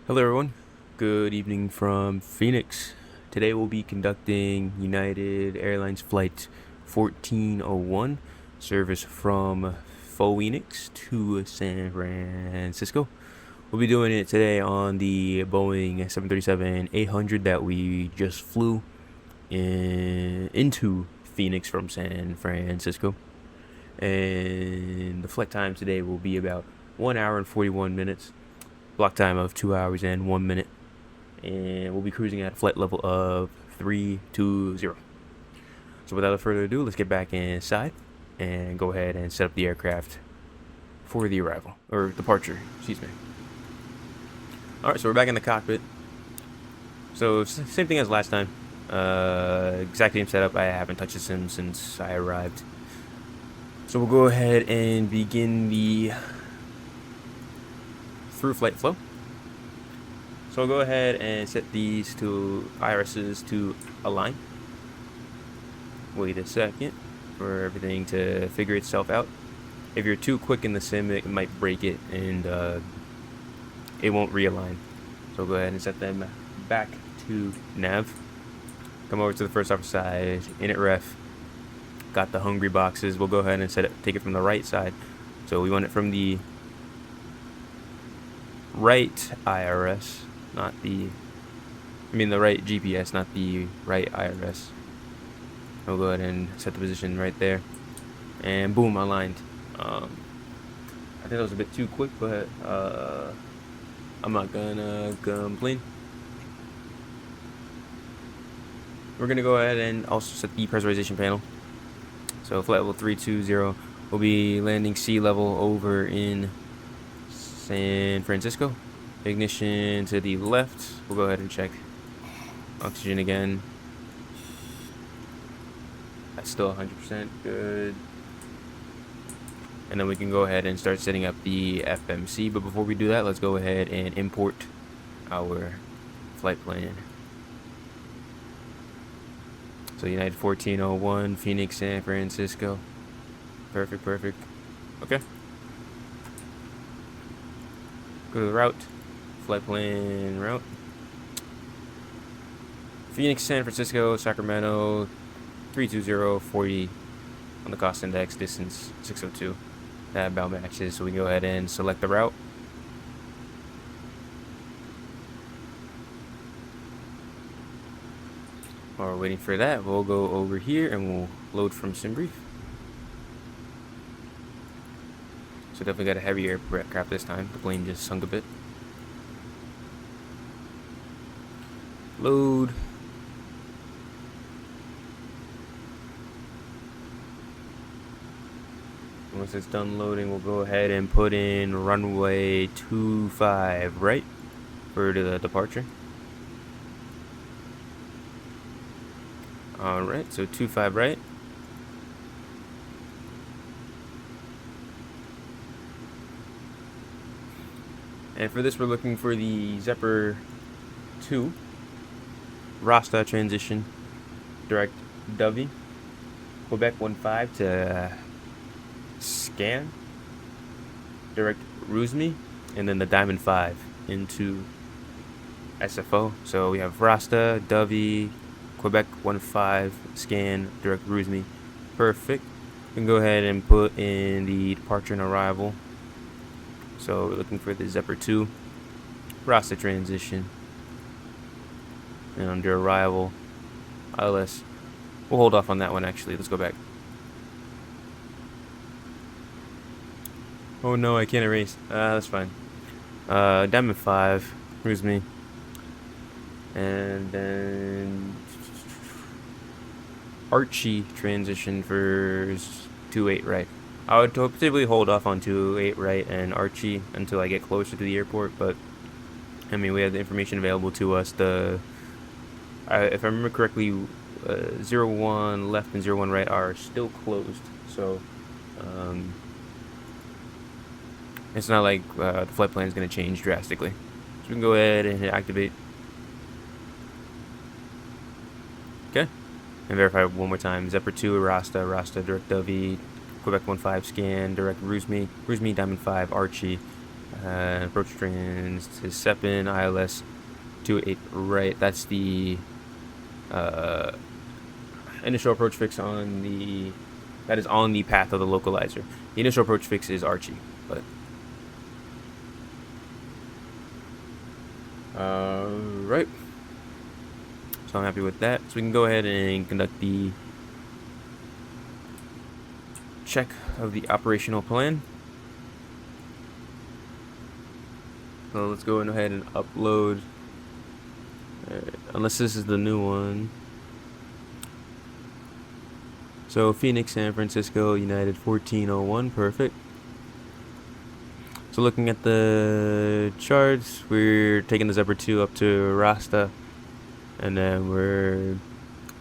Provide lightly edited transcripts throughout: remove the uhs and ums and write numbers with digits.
Hello everyone, good evening from Phoenix. Today we'll be conducting United Airlines Flight 1401, service from Phoenix to San Francisco. We'll be doing it today on the Boeing 737-800 that we just flew into Phoenix from San Francisco. And the flight time today will be about 1 hour and 41 minutes. Block time of 2 hours and 1 minute, and we'll be cruising at a flight level of 320. So without further ado, let's get back inside and go ahead and set up the aircraft for the arrival, or departure, excuse me. Alright, so we're back in the cockpit. So same thing as last time. Exact same setup. I haven't touched the sim since I arrived. So we'll go ahead and begin the through flight flow. So I'll go ahead and set these two irises to align. Wait a second for everything to figure itself out. If you're too quick in the sim, it might break it and it won't realign. So go ahead and set them back to nav. Come over to the first officer side, init ref. Got the hungry boxes. We'll go ahead and take it from the right side. So we want it from the right IRS, not the, the right GPS, not the right IRS. I'll go ahead and set the position right there, and boom, aligned. I think that was a bit too quick, but I'm not gonna complain. We're gonna go ahead and also set the pressurization panel. So flight level 320 will be landing sea level over in San Francisco. Ignition to the left. We'll go ahead and check oxygen again. That's still 100% good. And then we can go ahead and start setting up the FMC. But before we do that, let's go ahead and import our flight plan. So United 1401, Phoenix, San Francisco. Perfect. Okay. Go to the route. Flight plan route. Phoenix, San Francisco, Sacramento, 320-40 on the cost index, distance 602. That about matches, so we can go ahead and select the route. While we're waiting for that, we'll go over here and we'll load from SimBrief. So definitely got a heavier aircraft this time. The plane just sunk a bit. Load. Once it's done loading, we'll go ahead and put in runway 25 right for the departure. Alright, so 25 right. And for this, we're looking for the Zephyr 2 Rasta transition, direct Dovey, Quebec 15 to scan, direct Rusmi, and then the Diamond 5 into SFO. So we have Rasta, Dovey, Quebec 15, scan, direct Rusmi. Perfect. We can go ahead and put in the departure and arrival. So we're looking for the Zephyr 2 Rasta transition. And under arrival, ILS. We'll hold off on that one actually. Let's go back. Oh no, I can't erase. That's fine. Diamond 5, here's me. And then Archie transition for 28 right. I would typically hold off on 28 right and Archie until I get closer to the airport, but we have the information available to us. If I remember correctly, 01 left and 01 right are still closed, so it's not like the flight plan is going to change drastically. So we can go ahead and hit activate. Okay, and verify one more time. Zephyr 2, Rasta, direct Dovey, Quebec 15 scan, direct Rusmi, Diamond 5, Archie, Approach trans to SEPN ILS 28 right. That's the initial approach fix on the that is on the path of the localizer. The initial approach fix is Archie, but right. So I'm happy with that. So we can go ahead and conduct the check of the operational plan. So let's go ahead and upload. Unless this is the new one. So Phoenix, San Francisco, United 1401, perfect. So looking at the charts, we're taking the Zephyr 2 up to Rasta, and then we're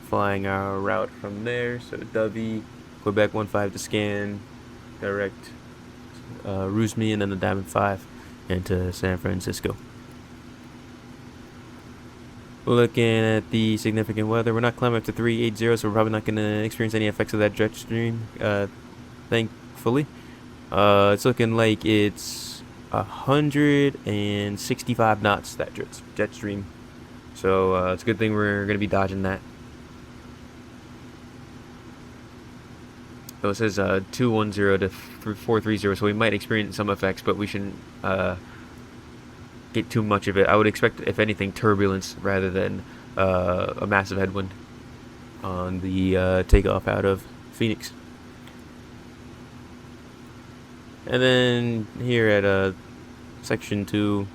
flying our route from there. So Dovey, Quebec 15 to scan, direct Rusmi, and then the Diamond 5 into San Francisco. Looking at the significant weather, we're not climbing up to 380, so we're probably not going to experience any effects of that jet stream, thankfully. It's looking like it's 165 knots, that jet stream. So it's a good thing we're going to be dodging that. So it says 210 to 430, so we might experience some effects, but we shouldn't get too much of it. I would expect, if anything, turbulence rather than a massive headwind on the takeoff out of Phoenix. And then here at section 2,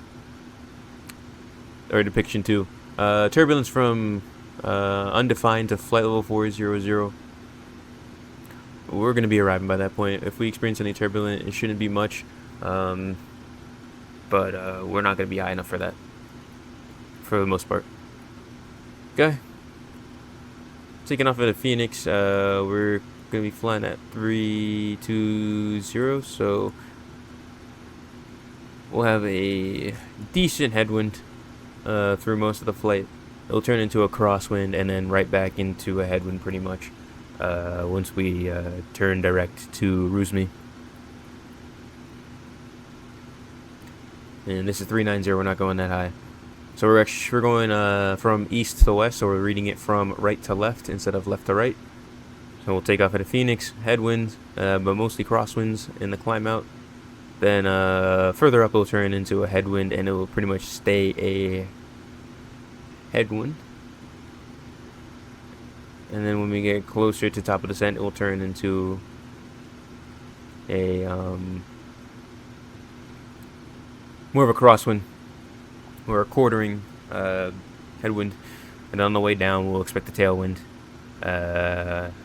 or depiction 2, turbulence from undefined to flight level 400. We're going to be arriving by that point. If we experience any turbulence, it shouldn't be much. But we're not going to be high enough for that, for the most part. Okay. Taking off at a Phoenix, we're going to be flying at 320, so we'll have a decent headwind through most of the flight. It'll turn into a crosswind and then right back into a headwind pretty much once we turn direct to Rusmi. And this is 390, we're not going that high. So we're going from east to west, so we're reading it from right to left instead of left to right. So we'll take off at a Phoenix, headwinds, but mostly crosswinds in the climb out. Then further up, it'll turn into a headwind, and it will pretty much stay a headwind. And then when we get closer to top of descent, it will turn into a more of a crosswind or a quartering headwind, and on the way down we'll expect a tailwind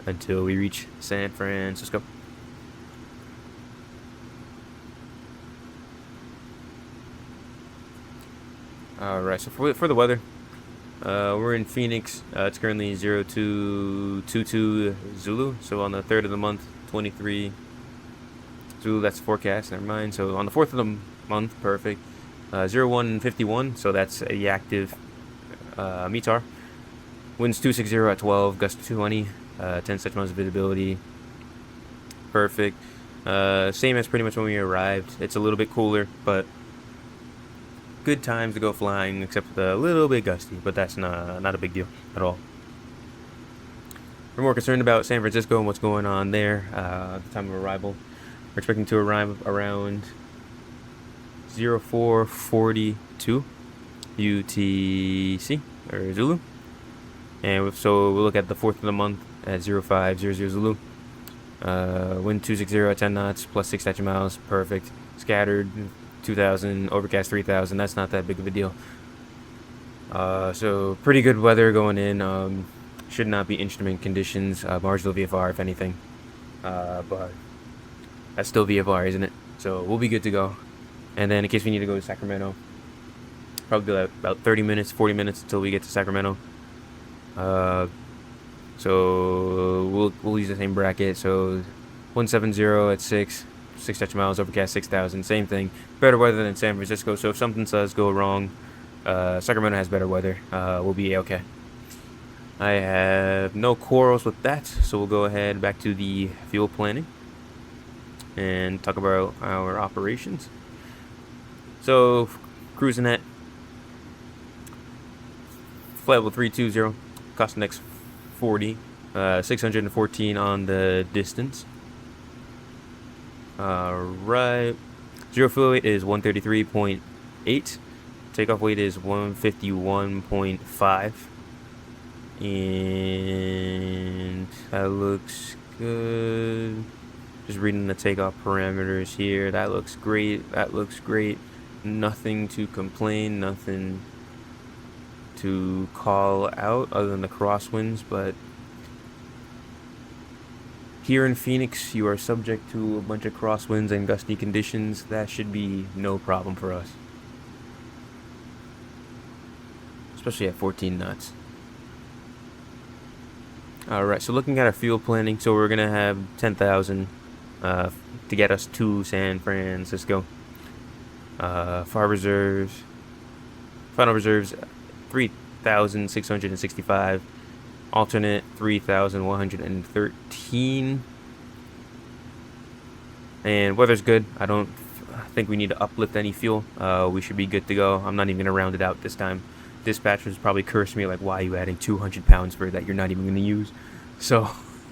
until we reach San Francisco. Alright, so for the weather, we're in Phoenix. It's currently 0222 Zulu, so on the 3rd of the month, 23 Zulu, that's forecast, never mind. So on the 4th of the month, perfect. 0151, so that's the active METAR. Winds 260 at 12, gust 220, 10 such miles of visibility. Perfect. Same as pretty much when we arrived. It's a little bit cooler, but good times to go flying, except a little bit gusty, but that's not a big deal at all. We're more concerned about San Francisco and what's going on there at the time of arrival. We're expecting to arrive around 0442 UTC or Zulu, and so we'll look at the 4th of the month at 0500 Zulu. Wind 260 at 10 knots plus 6 statute miles, perfect. Scattered 2000, overcast 3000. That's not that big of a deal. So pretty good weather going in. Should not be instrument conditions. Marginal VFR if anything, but that's still VFR, isn't it? So we'll be good to go. And then in case we need to go to Sacramento, probably about 30 minutes, 40 minutes until we get to Sacramento. So we'll use the same bracket. So 170 at 6 statute miles, overcast 6000, same thing. Better weather than San Francisco. So if something does go wrong, Sacramento has better weather. We'll be okay. I have no quarrels with that, so we'll go ahead back to the fuel planning and talk about our operations. So cruising at flight level 320, cost next 40, 614 on the distance. Right, zero fuel weight is 133.8. Takeoff weight is 151.5. And that looks good. Just reading the takeoff parameters here. That looks great. That looks great. Nothing to complain. Nothing to call out other than the crosswinds. But here in Phoenix, you are subject to a bunch of crosswinds and gusty conditions. That should be no problem for us. Especially at 14 knots. Alright, so looking at our fuel planning, so we're going to have 10,000 to get us to San Francisco. Final reserves, 3,665. Alternate, 3,113. And weather's good. I don't think we need to uplift any fuel. We should be good to go. I'm not even going to round it out this time. Dispatchers probably cursed me like, why are you adding 200 pounds for that you're not even going to use? So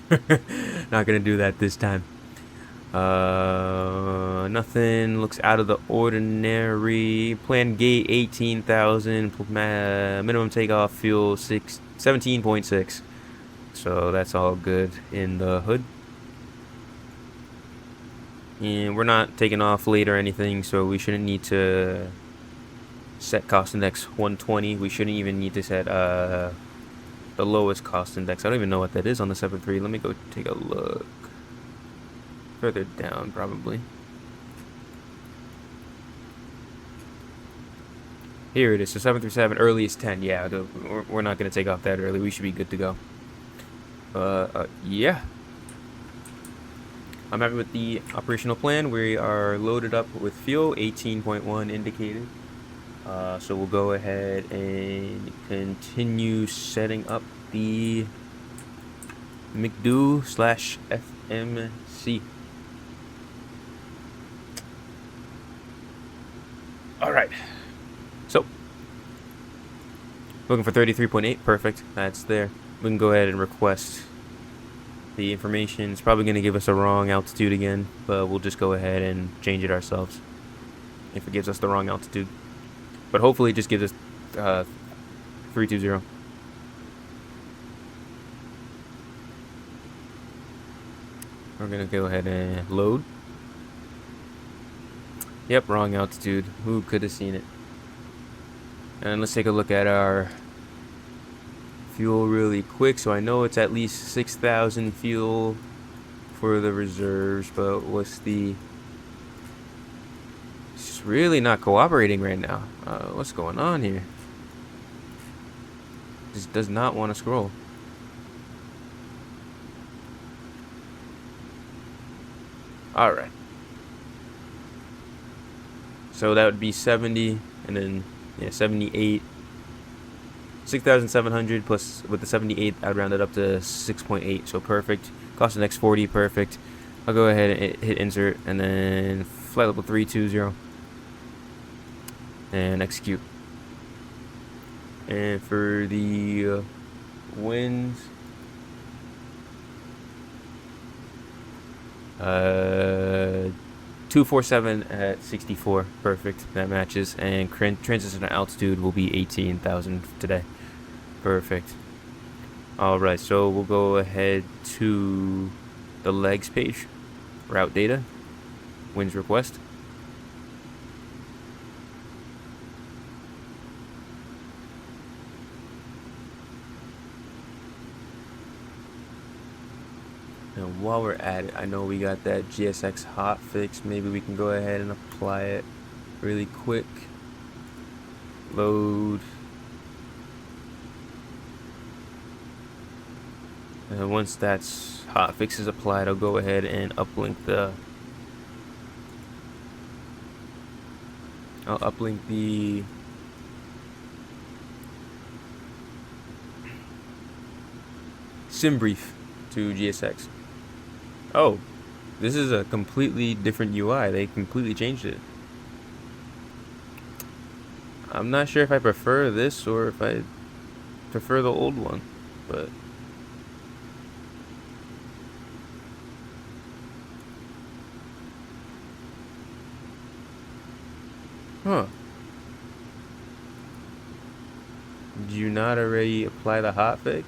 not going to do that this time. Nothing looks out of the ordinary. Planned gate 18,000. Minimum takeoff fuel 17.6. So that's all good in the hood. And we're not taking off late or anything, so we shouldn't need to set cost index 120. We shouldn't even need to set the lowest cost index. I don't even know what that is on the 7.3. Let me go take a look. Further down, probably. Here it is. So 737, earliest 10. Yeah, we're not going to take off that early. We should be good to go. Yeah. I'm happy with the operational plan. We are loaded up with fuel, 18.1 indicated. So we'll go ahead and continue setting up the McDo/FMC. Alright. So, looking for 33.8. Perfect. That's there. We can go ahead and request the information. It's probably going to give us a wrong altitude again, but we'll just go ahead and change it ourselves if it gives us the wrong altitude. But hopefully it just gives us 320. We're going to go ahead and load. Yep, wrong altitude. Who could have seen it? And let's take a look at our fuel really quick. So I know it's at least 6,000 fuel for the reserves, but what's the... It's really not cooperating right now. What's going on here? Just does not want to scroll. Alright. So that would be 70, and then, yeah, 78. 6,700 plus with the 78, I'd round it up to 6.8, so perfect. Cost the next 40, perfect. I'll go ahead and hit insert, and then flight level 320. And execute. And for the winds, 247 at 64, perfect. That matches. And transition altitude will be 18,000 today, perfect. All right, so we'll go ahead to the legs page, route data, winds request. And while we're at it, I know we got that GSX hotfix. Maybe we can go ahead and apply it really quick. Load. And once that's hotfix is applied, I'll go ahead and uplink the... I'll uplink the... sim brief to GSX. Oh, this is a completely different UI. They completely changed it. I'm not sure if I prefer this or if I prefer the old one, but huh. Did you not already apply the hotfix?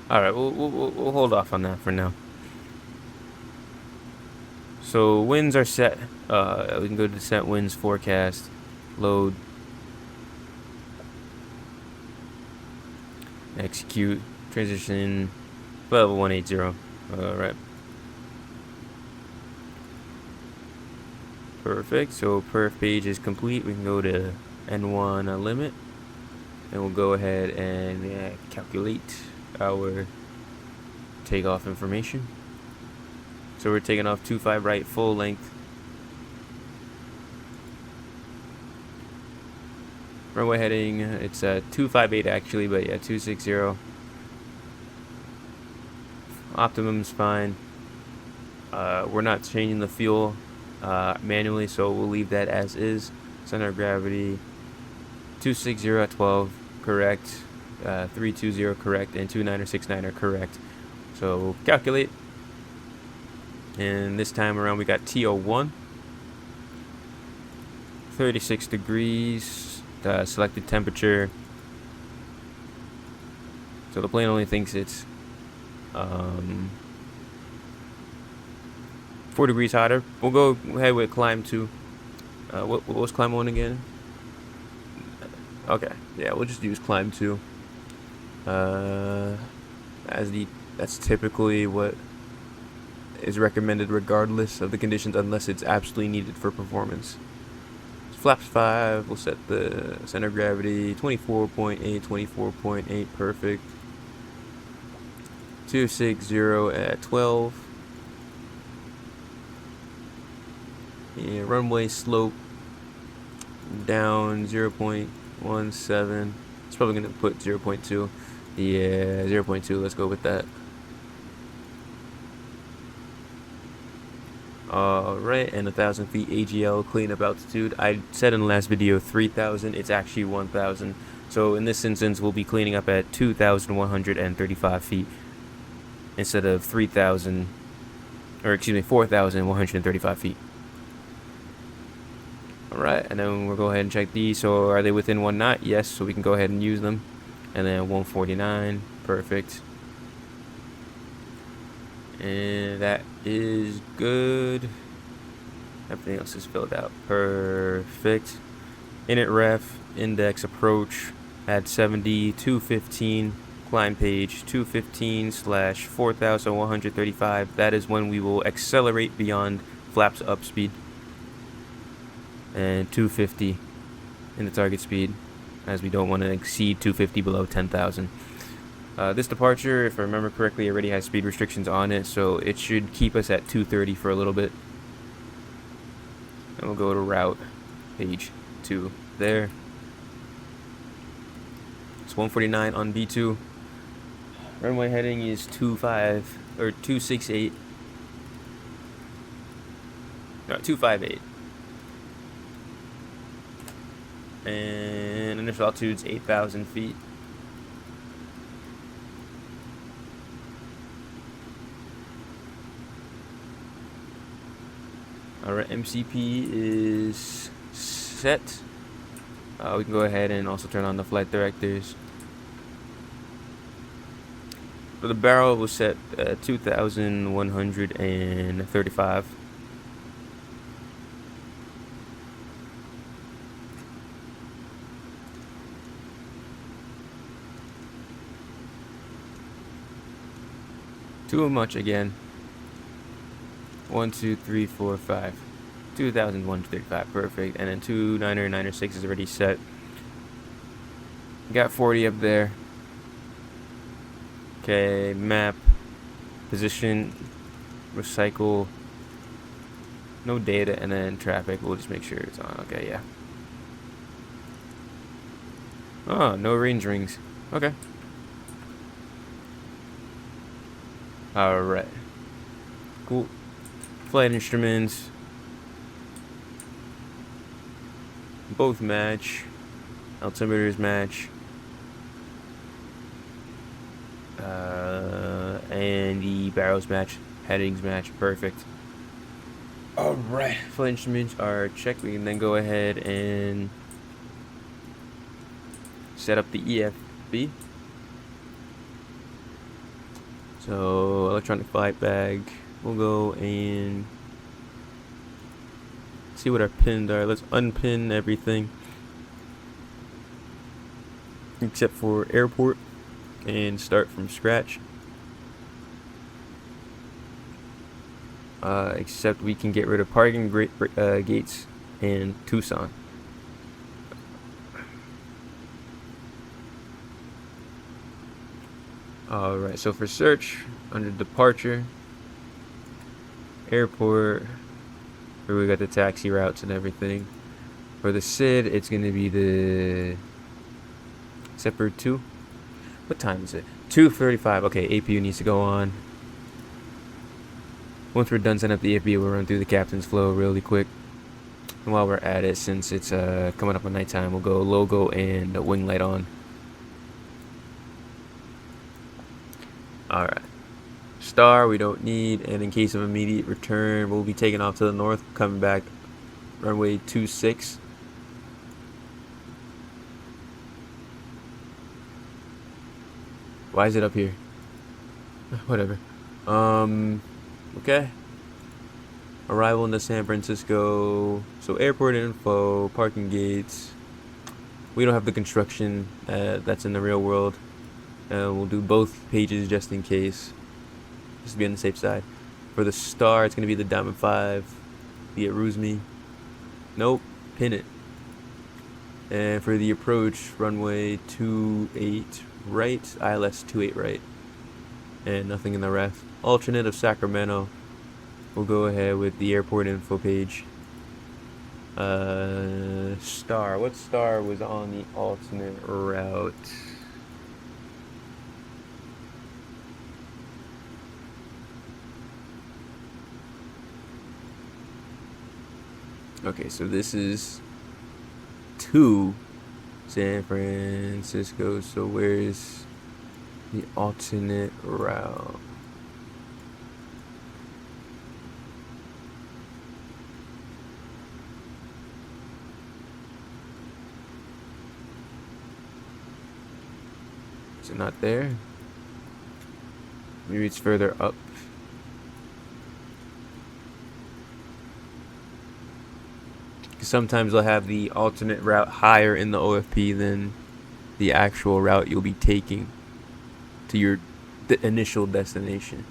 Alright, we'll hold off on that for now. So winds are set. We can go to set winds forecast, load, execute, transition, level 180. Alright. Perfect. So perf page is complete. We can go to N1 limit, and we'll go ahead and calculate our takeoff information. So we're taking off 25 right, full length. Runway heading, it's 258 actually, but yeah, 260. Optimum's fine. We're not changing the fuel manually, so we'll leave that as is. Center of gravity 260 at 12, correct. 320 correct, and 2969 are correct. So we'll calculate. And this time around we got TO1, 36 degrees, selected temperature. So the plane only thinks it's 4 degrees hotter. We'll go ahead with climb 2. What was climb 1 again? Okay, yeah, we'll just use climb 2. That's typically what is recommended regardless of the conditions, unless it's absolutely needed for performance. Flaps 5, we'll set the center of gravity 24.8, 24.8, perfect. 260 at 12. Yeah, runway slope down 0.17. It's probably going to put 0.2. Yeah, 0.2, let's go with that. Alright, and 1,000 feet AGL cleanup altitude. I said in the last video 3,000, it's actually 1,000. So in this instance, we'll be cleaning up at 2,135 feet instead of 3,000, or excuse me, 4,135 feet. Alright, and then we'll go ahead and check these. So are they within 1 knot? Yes, so we can go ahead and use them. And then 149, perfect. And that is good. Everything else is filled out. Perfect. Init ref, index approach at 70, 215, climb page 215/4135. That is when we will accelerate beyond flaps up speed. And 250 in the target speed, as we don't want to exceed 250 below 10,000. This departure, if I remember correctly, already has speed restrictions on it, so it should keep us at 230 for a little bit. And we'll go to route page 2 there. It's 149 on B2. Runway heading is 268. No, 258. And initial altitude's 8,000 feet. Alright, MCP is set. We can go ahead and also turn on the flight directors. So the barrel was set at 2,135. Too much again. 1, 2, 3, 4, 5. 2,135, perfect. And then 2,996 is already set. Got 40 up there. Okay, map, position, recycle, no data, and then traffic. We'll just make sure it's on. Okay, yeah. Oh, no range rings. Okay. Alright. Cool. Flight instruments. both match. Altimeters match. And the barrels match. Headings match. Perfect. Alright, flight instruments are checked. We can then go ahead and set up the EFB. So, electronic flight bag. We'll go and see what our pins are. Let's unpin everything except for airport and start from scratch. Except we can get rid of parking gates and Tucson. Alright, so for search, under departure, airport, where we got the taxi routes and everything. For the SID, it's going to be the Zephyr 2. What time is it? 2:35. Okay, APU needs to go on. Once we're done setting up the APU, we'll run through the captain's flow really quick. And while we're at it, since it's coming up on nighttime, we'll go logo and wing light on. Alright. Star we don't need, and in case of immediate return, we'll be taking off to the north, coming back runway 26. Why is it up here? Whatever. Okay. Arrival into San Francisco. So airport info, parking gates. We don't have the construction that's in the real world. We'll do both pages just in case, just to be on the safe side. For the star, it's going to be the Diamond 5, the Aruzmi. Nope, pin it. And for the approach, runway 28 right, ILS 28 right. And nothing in the ref. Alternate of Sacramento. We'll go ahead with the airport info page. Star. What star was on the alternate route? Okay, so this is to San Francisco. So where's the alternate route? Is it not there? Maybe it's further up. Sometimes they'll have the alternate route higher in the OFP than the actual route you'll be taking to your initial destination.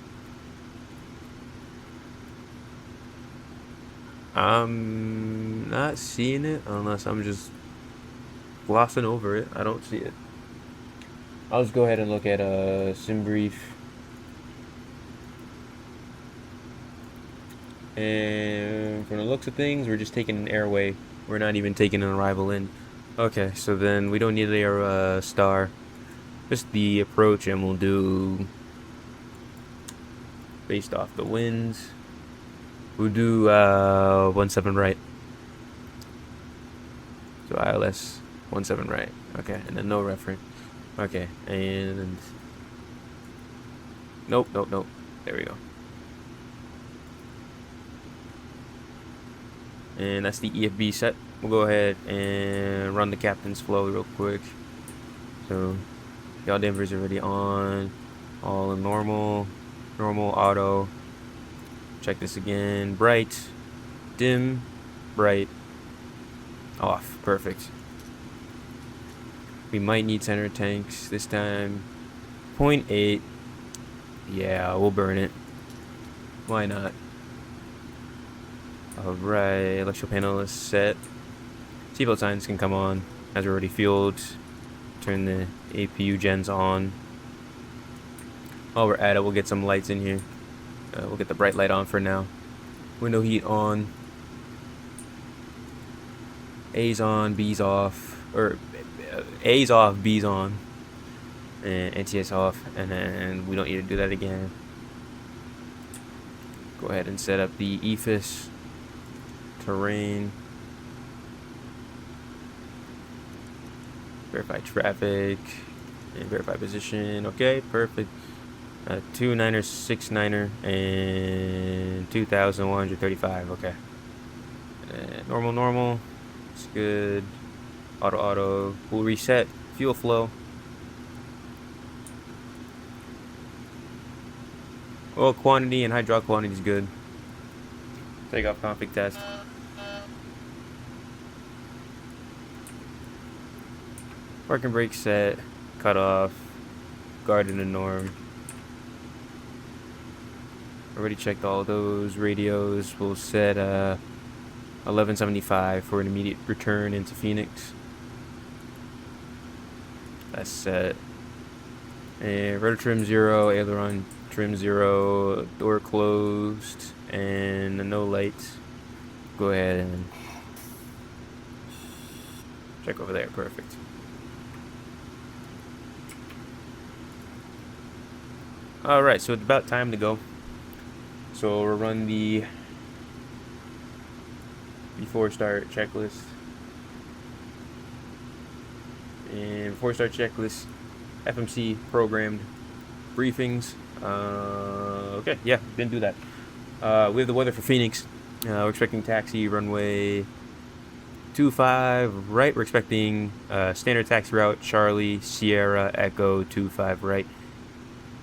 I'm not seeing it unless I'm just glossing over it. I don't see it. I'll just go ahead and look at SimBrief. And from the looks of things, we're just taking an airway. We're not even taking an arrival in. Okay, so then we don't need a star. Just the approach, and we'll do based off the winds. We'll do 17 right. So ILS 17 right. Okay, and then no reference. Okay, and nope. There we go. And that's the EFB set. We'll go ahead and run the captain's flow real quick. So y'all dampers are already on. All in normal, auto. Check this again. Bright, dim, bright, off. Perfect. We might need center tanks this time. 0.8. Yeah, we'll burn it. Why not? Alright, electrical panel is set. Seatbelt signs can come on as we're already fueled. Turn the APU gens on. While we're at it, we'll get some lights in here. We'll get the bright light on for now. Window heat on. A's on, B's off. Or A's off, B's on. And NTS off. And then we don't need to do that again. Go ahead and set up the EFIS. Terrain. Verify traffic and verify position. Okay, perfect. 2-9er, 6-9er, and 2,135. Okay. Normal. It's good. Auto. We'll reset. Fuel flow. Oil quantity and hydraulic quantity is good. Take off config test. Parking brake set. Cut off. Guarded and norm. Already checked all those. Radios. We'll set 1175 for an immediate return into Phoenix. That's set. And rotor trim 0, aileron trim 0, door closed, and no lights. Go ahead and check over there. Perfect. Alright, so it's about time to go. So we'll run the before start checklist. And before start checklist, FMC programmed briefings. Okay, yeah, didn't do that. We have the weather for Phoenix. We're expecting taxi runway 25 right. We're expecting standard taxi route Charlie Sierra Echo 25 right.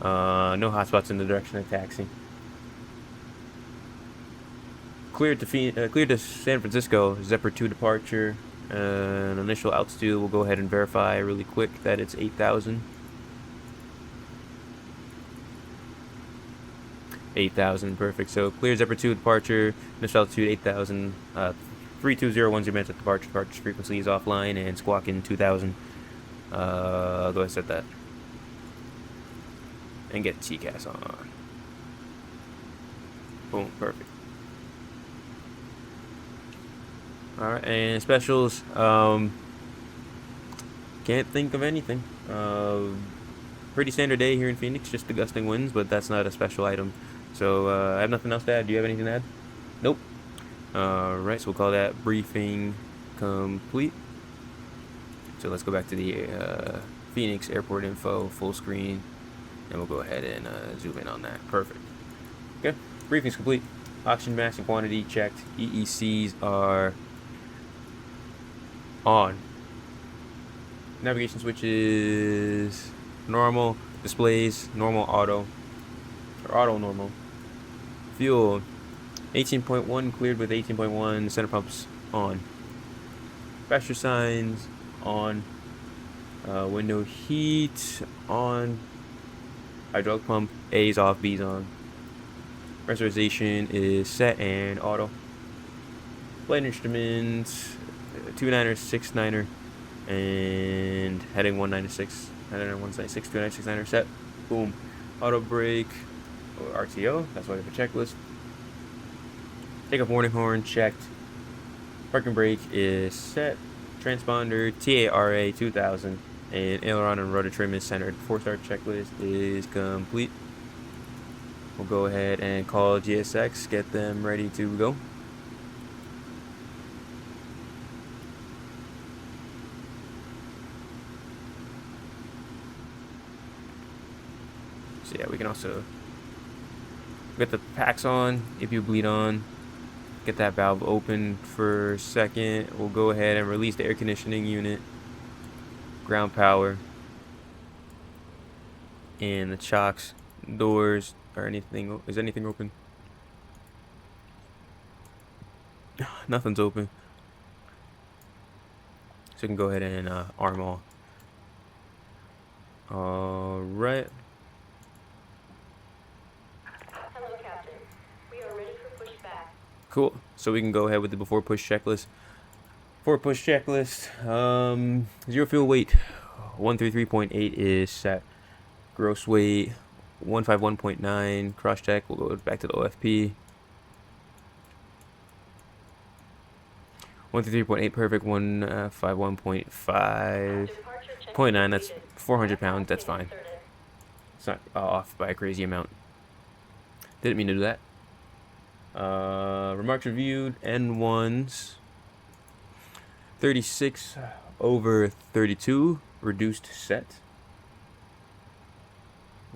No hotspots in the direction of taxi. Cleared to San Francisco. Zephyr 2 departure. An initial altitude. We'll go ahead and verify really quick that it's 8,000. 8,000, perfect. So clear Zephyr 2 departure. Initial altitude 8,000. 32010 minutes at departure. Departure frequency is offline and squawk in 2,000. I'll go ahead and set that. And get TCAS on. Boom, perfect. Alright, and specials. Can't think of anything. Pretty standard day here in Phoenix, just the gusting winds, but that's not a special item. So I have nothing else to add. Do you have anything to add? Nope. Alright, so we'll call that briefing complete. So let's go back to the Phoenix airport info full screen, and we'll go ahead and zoom in on that. Perfect. Okay, briefing's complete. Oxygen mass and quantity checked. EECs are on. Navigation switches normal. Displays normal auto. Or auto normal. Fuel 18.1 cleared with 18.1. Center pumps on. Pressure signs on. Window heat on. Hydraulic pump A's off, B's on. Pressurization is set and auto. Flight instruments 2-9er, 6-9er, and heading 196, heading 196, 2-9, 6-9er set. Boom. Auto brake or RTO. That's why we have a checklist. Take off warning horn checked. Parking brake is set. Transponder TARA 2000, and aileron and rotor trim is centered. 4-star checklist is complete. We'll go ahead and call GSX, get them ready to go. So yeah, we can also get the packs on, if you bleed on. Get that valve open for a second. We'll go ahead and release the air conditioning unit, ground power, and the chocks, doors, or anything. Is anything open? Nothing's open. So we can go ahead and arm all. Alright. Hello, Captain. We are ready for pushback. Cool. So we can go ahead with the before push checklist. Before push checklist. Zero fuel weight 133.8 is set. Gross weight 151.9. Cross check. We'll go back to the OFP. 133.8 perfect. 151.5.9. That's 400 pounds. That's fine. It's not off by a crazy amount. Didn't mean to do that. Remarks reviewed. N1s 36 over 32, reduced set.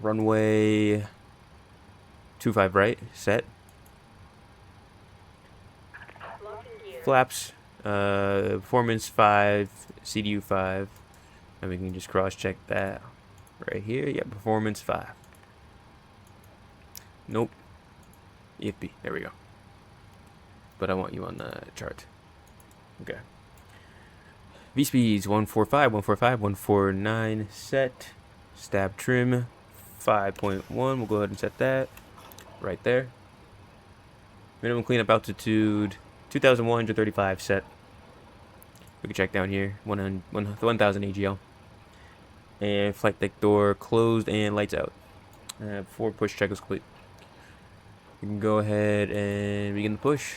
Runway 25 right, set. Lock in gear. Flaps, performance 5, CDU 5. And we can just cross check that right here. Yeah, performance 5. Nope. EFP, there we go. But I want you on the chart. Okay. V speeds 145, 145, 149 set. Stab trim 5.1. We'll go ahead and set that right there. Minimum cleanup altitude 2,135 set. We can check down here 1,000 AGL. And flight deck door closed and lights out. Before push check is complete. We can go ahead and begin the push.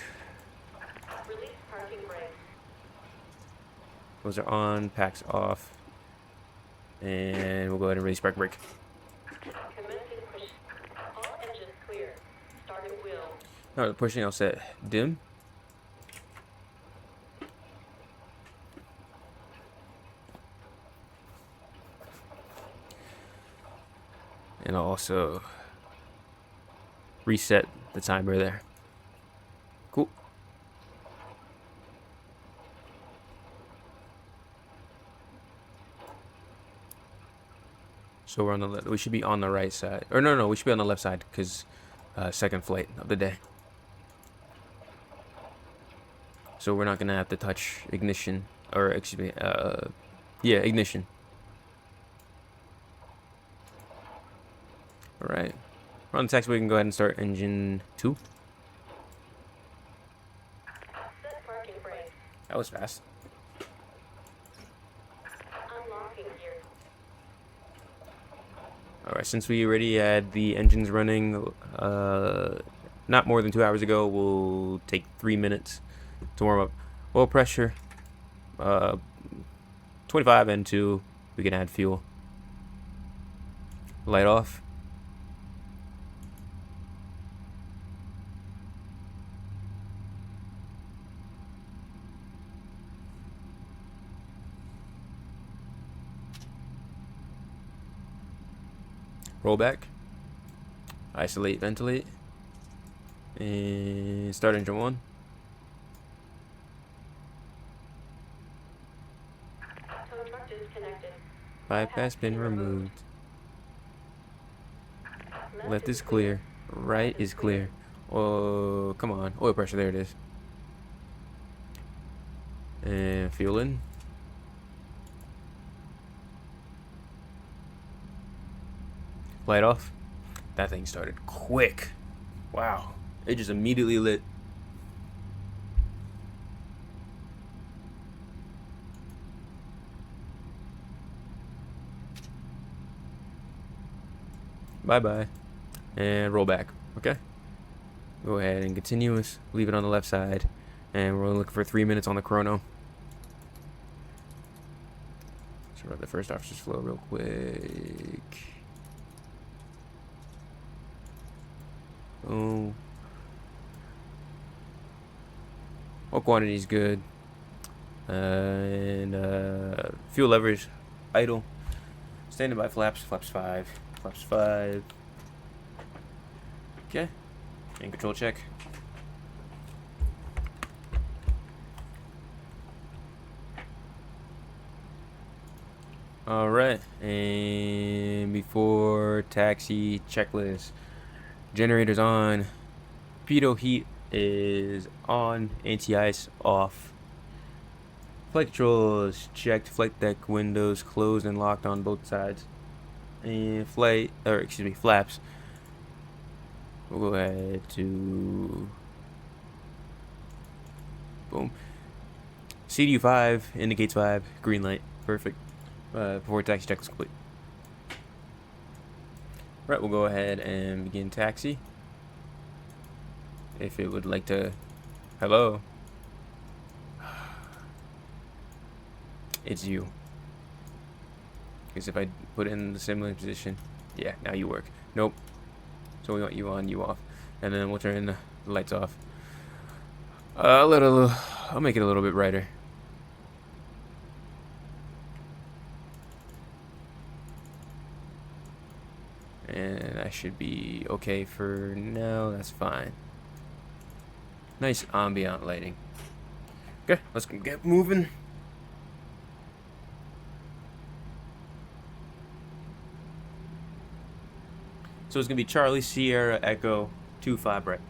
Release parking brakes. Those are on, packs off. And we'll go ahead and release park brake. Commencing push. All engines clear. Start at wheel. Alright, pushing all set. Dim. And I'll also reset the timer there. Cool. So we're on the we should be on the right side. Or no, we should be on the left side because second flight of the day. So we're not gonna have to touch ignition, or excuse me, yeah, ignition. All right, we're on the taxiway. We can go ahead and start engine 2. Set parking brakes. That was fast. Unlocking gear. All right, since we already had the engines running, not more than 2 hours ago, we'll take 3 minutes to warm up. Oil pressure, 25 and 2. We can add fuel. Light off. Roll back. Isolate, ventilate. And start engine 1. Tow truck disconnected. Bypass pin removed. Left is clear. Right is clear. Oh, come on. Oil pressure, there it is. And fuel in. Light off. That thing started quick. Wow. It just immediately lit. Bye-bye. And roll back. Okay? Go ahead and continuous. Leave it on the left side. And we're looking for 3 minutes on the chrono. So run the first officer's flow real quick. Oh. Oil quantity is good. And fuel levers idle. Standing by flaps. Flaps 5. Flaps 5. Okay. And control check. Alright. And before taxi checklist. Generators on. Pitot heat is on. Anti-ice off. Flight controls checked. Flight deck windows closed and locked on both sides. And flaps. We'll go ahead to boom. CDU 5 indicates 5. Green light. Perfect. Before taxi check is complete. Right, we'll go ahead and begin taxi. If it would like to. Hello. It's you. Because if I put it in the similar position, yeah, now you work. Nope. So we want you on, you off, and then we'll turn the lights off. I'll make it a little bit brighter. That should be okay for now. That's fine. Nice ambient lighting. Okay, let's get moving. So it's gonna be Charlie Sierra Echo 25 right.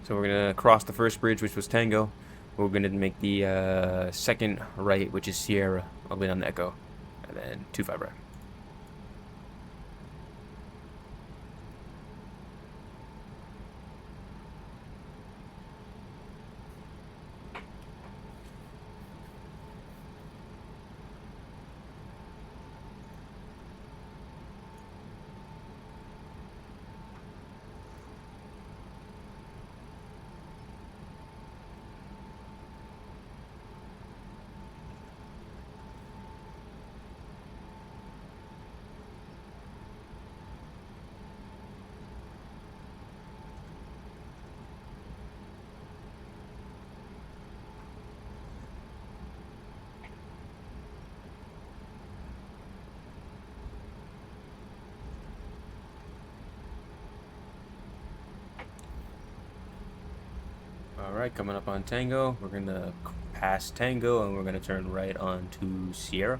So we're gonna cross the first bridge, which was Tango. We're gonna make the second right, which is Sierra. I'll be on the Echo, and then 25 right. Alright, coming up on Tango, we're gonna pass Tango and we're gonna turn right onto Sierra.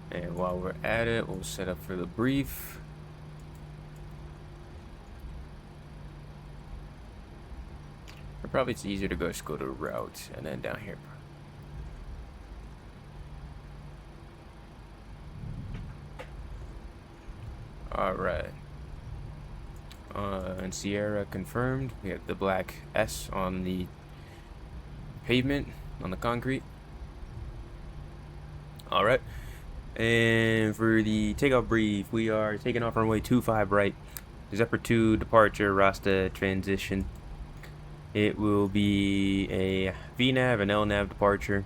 And while we're at it, we'll set up for the brief. Or probably it's easier to just go to route and then down here. Alright. And Sierra confirmed. We have the black S on the pavement, on the concrete. Alright. And for the takeoff brief, we are taking off runway 25 right. Zephyr 2 departure, Rasta transition. It will be a VNAV and LNAV departure.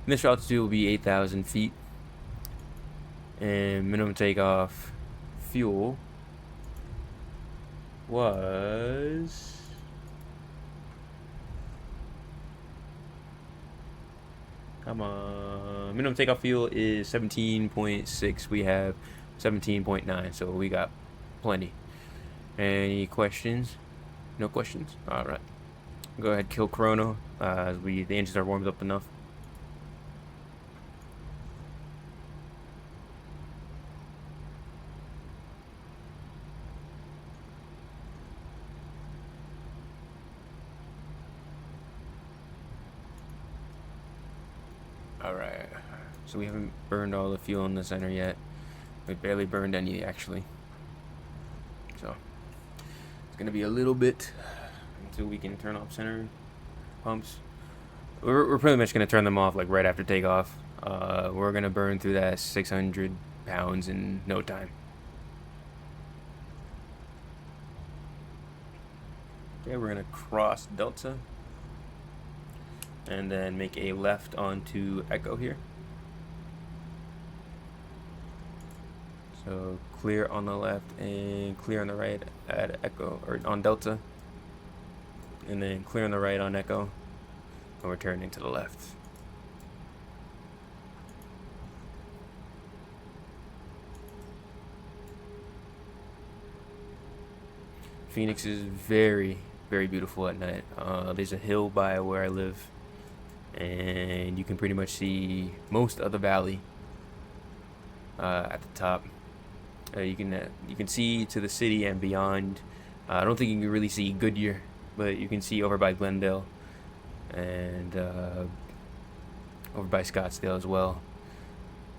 Initial altitude will be 8,000 feet. And minimum takeoff fuel was minimum takeoff fuel is 17.6. We have 17.9, so we got plenty. Any questions? No questions? Alright, go ahead, kill chrono as the engines are warmed up enough. Alright, so we haven't burned all the fuel in the center yet. We barely burned any, actually. So, it's going to be a little bit until we can turn off center pumps. We're pretty much going to turn them off like right after takeoff. We're going to burn through that 600 pounds in no time. Okay, we're going to cross Delta. And then make a left onto Echo here. So clear on the left and clear on the right at Echo, or on Delta. And then clear on the right on Echo. And we're turning to the left. Phoenix is very, very beautiful at night. There's a hill by where I live, and you can pretty much see most of the valley at the top. You can see to the city and beyond. I don't think you can really see Goodyear, but you can see over by Glendale and over by Scottsdale as well.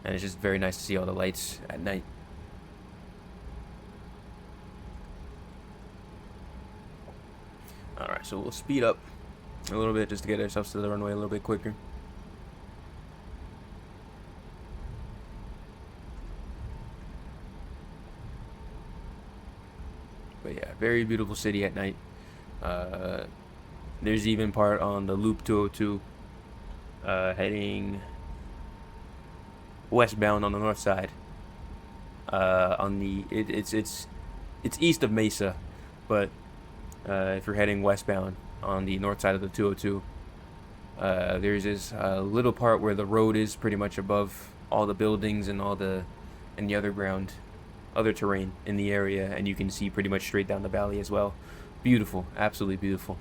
And it's just very nice to see all the lights at night. Alright, so we'll speed up a little bit just to get ourselves to the runway a little bit quicker. But yeah, very beautiful city at night. There's even part on the Loop 202 heading westbound on the north side. It's east of Mesa, but if you're heading westbound on the north side of the 202, There's this little part where the road is pretty much above all the buildings and the other terrain in the area, and you can see pretty much straight down the valley as well. Beautiful, absolutely beautiful.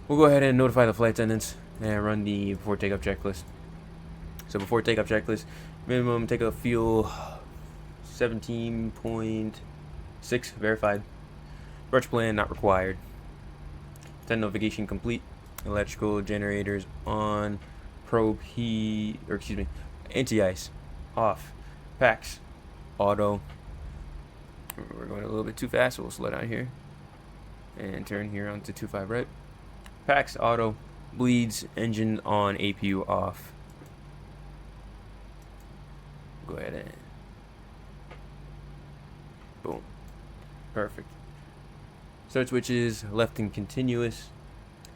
We'll go ahead and notify the flight attendants and run the before takeoff checklist. So before takeoff checklist, minimum takeoff fuel 17.6 verified. Approach plan not required. 10 navigation complete. Electrical generators on. Probe heat, or excuse me, anti-ice off. Packs auto. We're going a little bit too fast, so we'll slow down here and turn here onto 25 right. Packs auto. Bleeds engine on, APU off. Go ahead and boom. Perfect. Start switches left and continuous.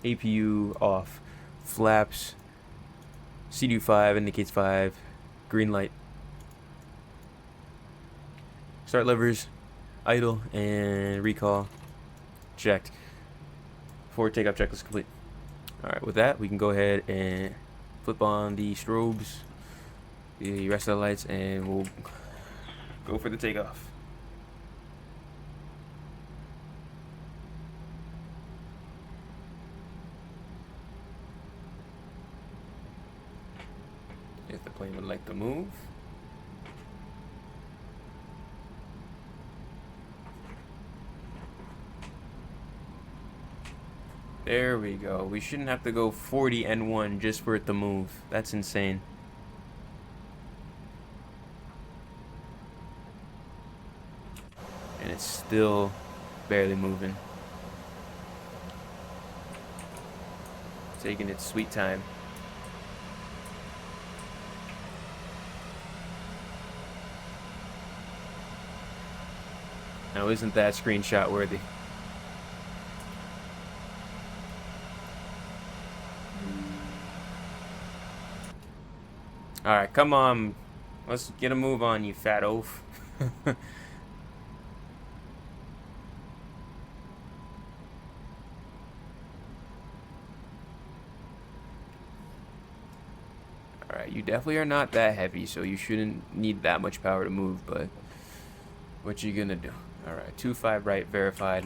APU off. Flaps. CDU 5 indicates 5. Green light. Start levers idle and recall checked. Forward takeoff checklist complete. Alright, with that we can go ahead and flip on the strobes, the rest of the lights, and we'll go for the takeoff. If the plane would like to move. There we go. We shouldn't have to go 40 N1 just for it to move. That's insane. And it's still barely moving. Taking its sweet time. Now, isn't that screenshot worthy? Alright, come on. Let's get a move on, you fat oaf. Alright, you definitely are not that heavy, so you shouldn't need that much power to move, but what you gonna do? Alright, 25 right, verified.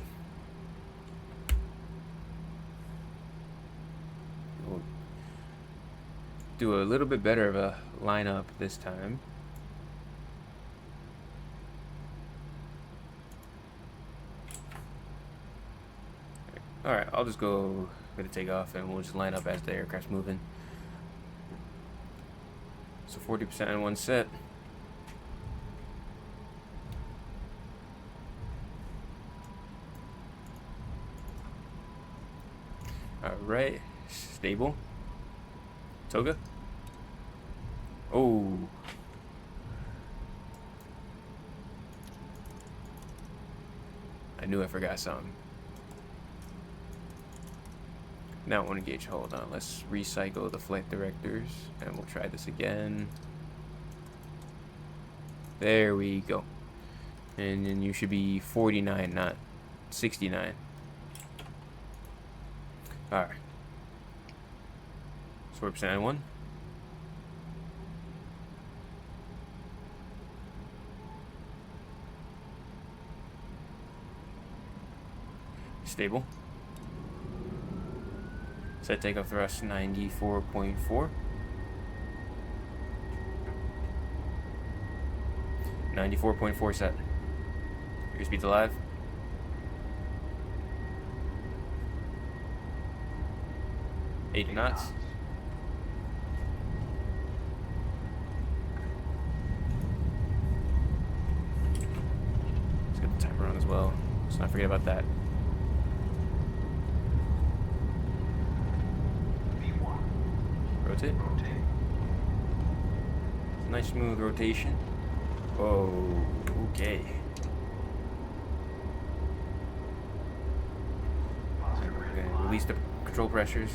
We'll do a little bit better of a lineup this time. Alright, I'll just go for the takeoff and we'll just line up as the aircraft's moving. So 40% in one set. Alright, stable. Toga. Oh. I knew I forgot something. Now one gauge, hold on. Let's recycle the flight directors and we'll try this again. There we go. And then you should be 49, not 69. Alright. 40% on one. Stable. Set takeoff thrust 94.4. 94.4 set. Your speed's alive. Eight knots. Let's get the timer on as well. Let's not forget about that. Rotate. Nice smooth rotation. Oh, okay. We're gonna release the control pressures.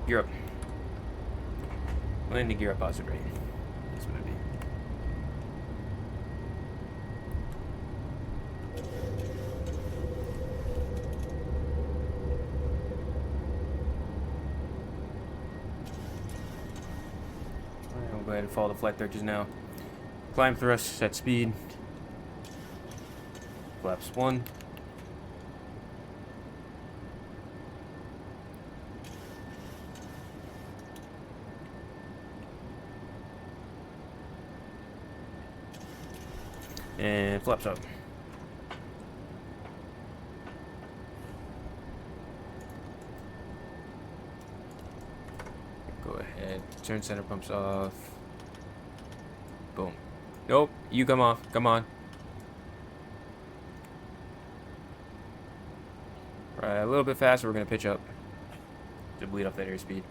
Gear up. Landing gear up positive rate. That's what it'd be. ahead and follow the flight directors now. Climb thrust, set speed. Flaps 1. And flaps up. Go ahead, turn center pumps off. Boom. Nope, you come off. Come on. Right, a little bit faster. We're gonna pitch up to bleed off that airspeed.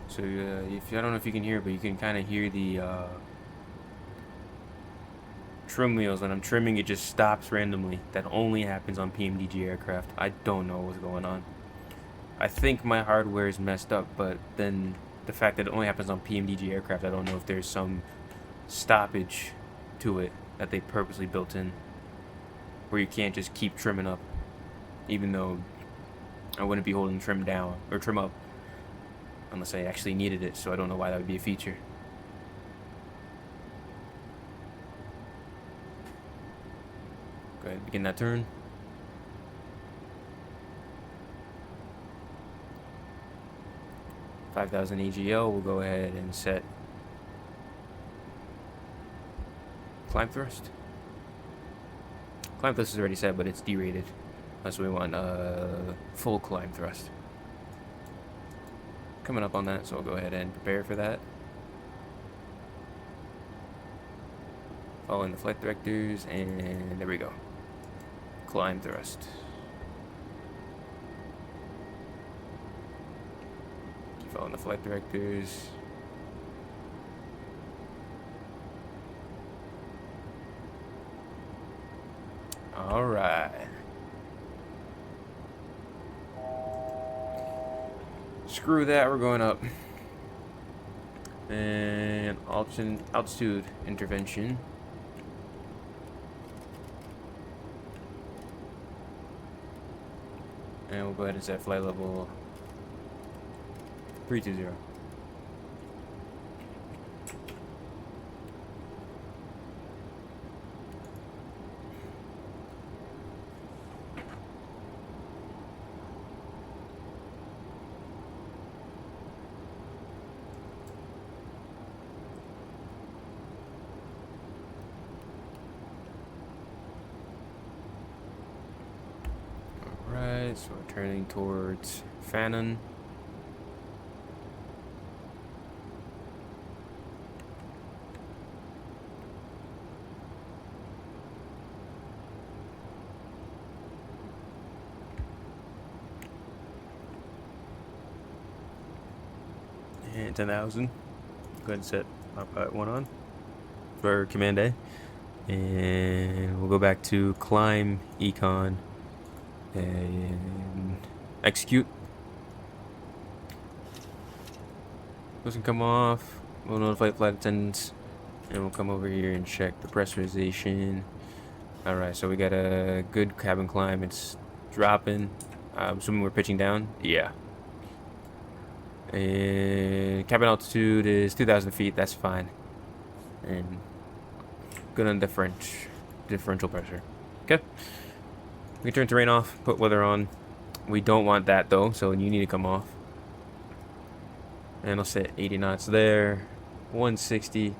So if I don't know if you can hear, but you can kind of hear the trim wheels. When I'm trimming, it just stops randomly. That only happens on PMDG aircraft. I don't know what's going on. I think my hardware is messed up, but then the fact that it only happens on PMDG aircraft, I don't know if there's some stoppage to it that they purposely built in, where you can't just keep trimming up, even though I wouldn't be holding trim down or trim up unless I actually needed it. So I don't know why that would be a feature. Go ahead and begin that turn. $5,000 AGL. We'll go ahead and set climb thrust. Climb thrust is already set, but it's derated. That's what we want. Full climb thrust. Coming up on that, so I'll go ahead and prepare for that. Following the flight directors, and there we go. Climb thrust. Keep following the flight directors. All right. Screw that, we're going up. And altitude intervention. And we'll go ahead and set flight level 320. Alright, so we're turning towards Fannin. And 10,000. Go ahead and set pilot 1 on for Command A. And we'll go back to climb econ and execute. Those can come off. We'll notify flight attendants, and we'll come over here and check the pressurization. Alright, so we got a good cabin climb. It's dropping. I'm assuming we're pitching down. Yeah. And cabin altitude is 2,000 feet. That's fine. And good on differential pressure. Okay. We can turn terrain off, put weather on. We don't want that though, so you need to come off. And I'll set 80 knots there. 160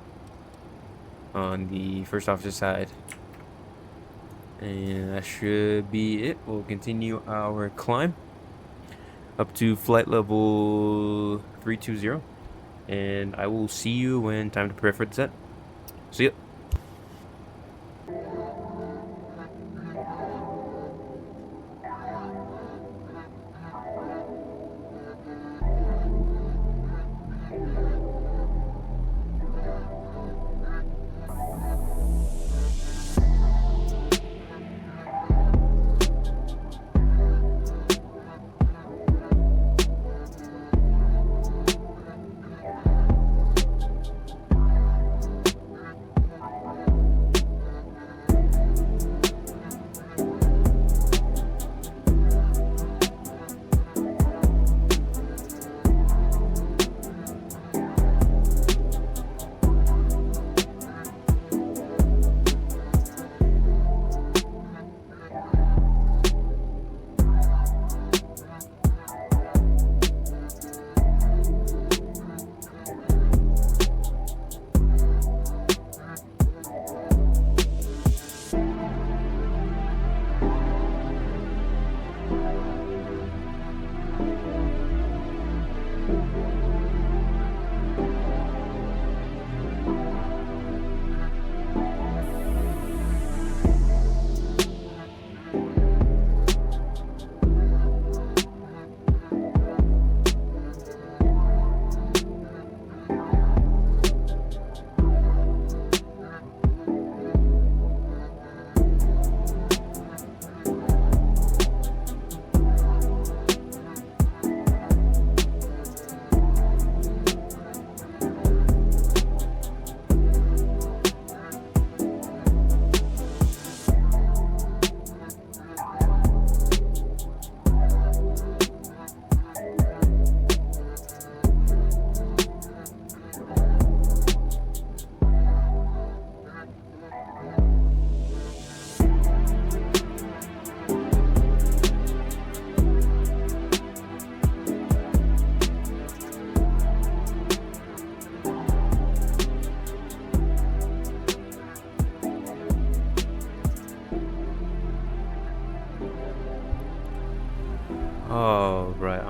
on the first officer side. And that should be it. We'll continue our climb up to flight level 320. And I will see you when time to prepare for the set. See ya.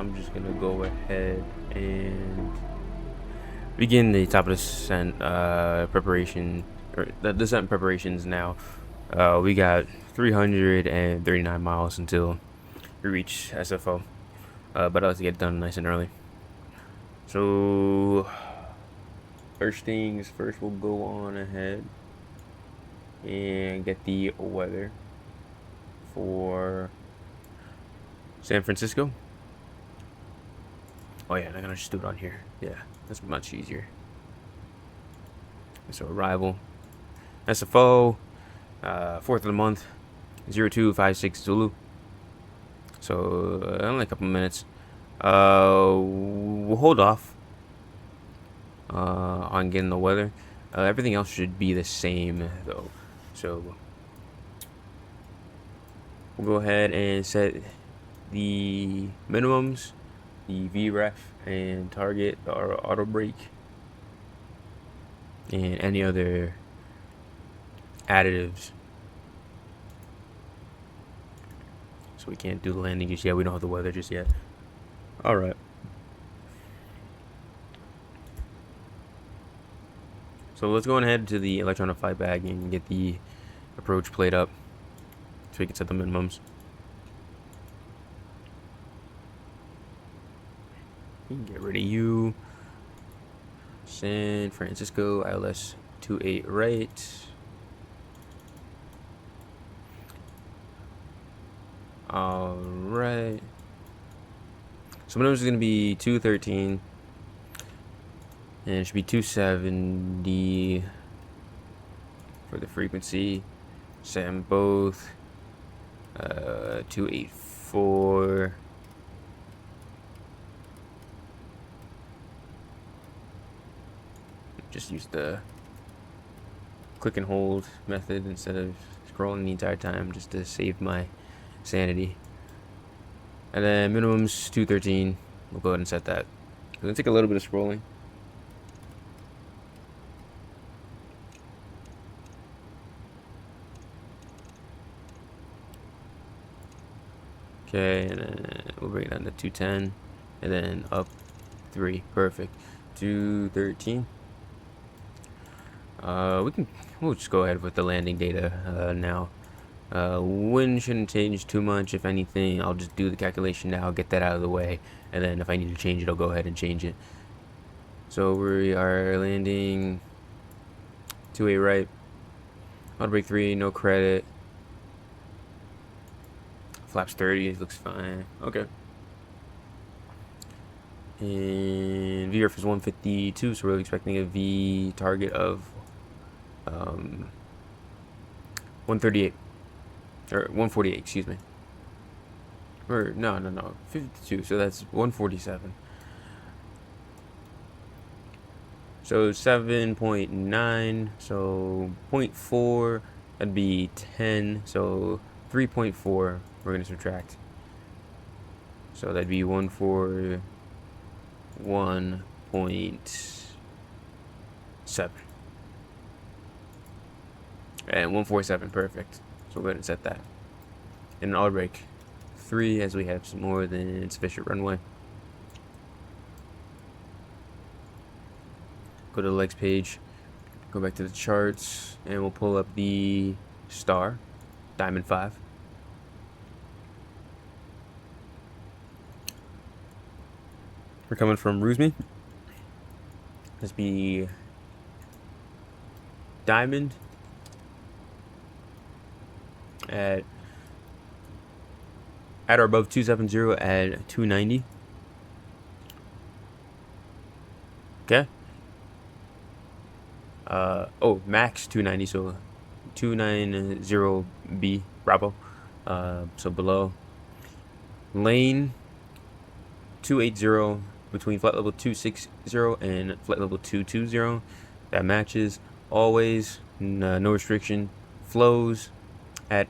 I'm just gonna go ahead and begin the top of descent preparation, or the descent preparations now. We got 339 miles until we reach SFO, but I'll have to get done nice and early. So first things first, we'll go on ahead and get the weather for San Francisco. Oh yeah, I'm gonna just do it on here. Yeah, that's much easier. So arrival, SFO, 4th of the month, 0256 Zulu. So only a couple minutes. We'll hold off on getting the weather. Everything else should be the same though. So we'll go ahead and set the minimums, the VREF and target or auto brake, and any other additives. So we can't do the landing just yet. We don't have the weather just yet. All right. So let's go ahead to the electronic flight bag and get the approach plate up so we can set the minimums. Get rid of you. San Francisco ILS-28 right. All right. So minimums is going to be 213. And it should be 270 for the frequency. Set them both. 284. Just use the click and hold method instead of scrolling the entire time, just to save my sanity. And then minimum's 213. We'll go ahead and set that. It's gonna take a little bit of scrolling. Okay, and then we'll bring it down to 210, and then up 3. Perfect. 213. We'll just go ahead with the landing data now. Wind shouldn't change too much. If anything, I'll just do the calculation now, get that out of the way, and then if I need to change it, I'll go ahead and change it. So we are landing 2A right. Auto brake 3, no credit. Flaps 30, looks fine. Okay. And VRF is 152, so we're expecting a V target of 138. Or 148, excuse me. Or, no. 52, so that's 147. So 7.9, so 0.4, that'd be 10, so 3.4, we're going to subtract. So that'd be 141.7. And 147, perfect. So we'll go ahead and set that. And an auto brake 3, as we have some more than sufficient runway. Go to the legs page, go back to the charts, and we'll pull up the star, Diamond 5. We're coming from Rusmi. Let's be Diamond at or above 270 at 290. Okay. Max 290, so 290B Bravo. So below. Lane 280 between flight level 260 and flight level 220. That matches always. No restriction. Flows at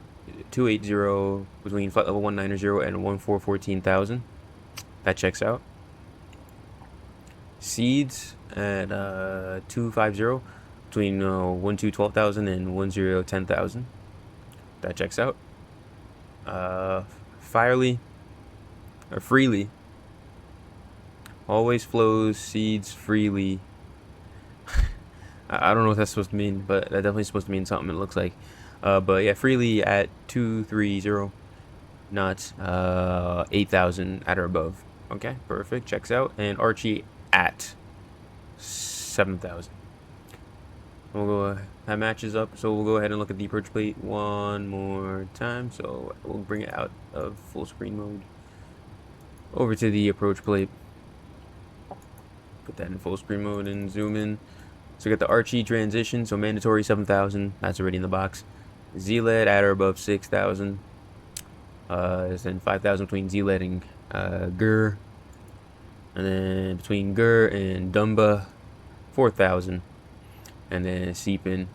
280 between flight level 190 and 1414,000. That checks out. Seeds at 250 between 12,000 and 10,000. That checks out. Freely Always flows seeds freely. I don't know what that's supposed to mean, but that definitely supposed to mean something, it looks like. But yeah, freely at 230 knots, 8,000 at or above. Okay, perfect. Checks out. And Archie at 7,000. We'll go, that matches up, so we'll go ahead and look at the approach plate one more time. So we'll bring it out of full screen mode over to the approach plate. Put that in full screen mode and zoom in. So we got the Archie transition, so mandatory 7,000, that's already in the box. Z-LED at or above 6,000. Then 5,000 between Z-LED and GUR. And then between GUR and Dumba, 4,000. And then Seepin,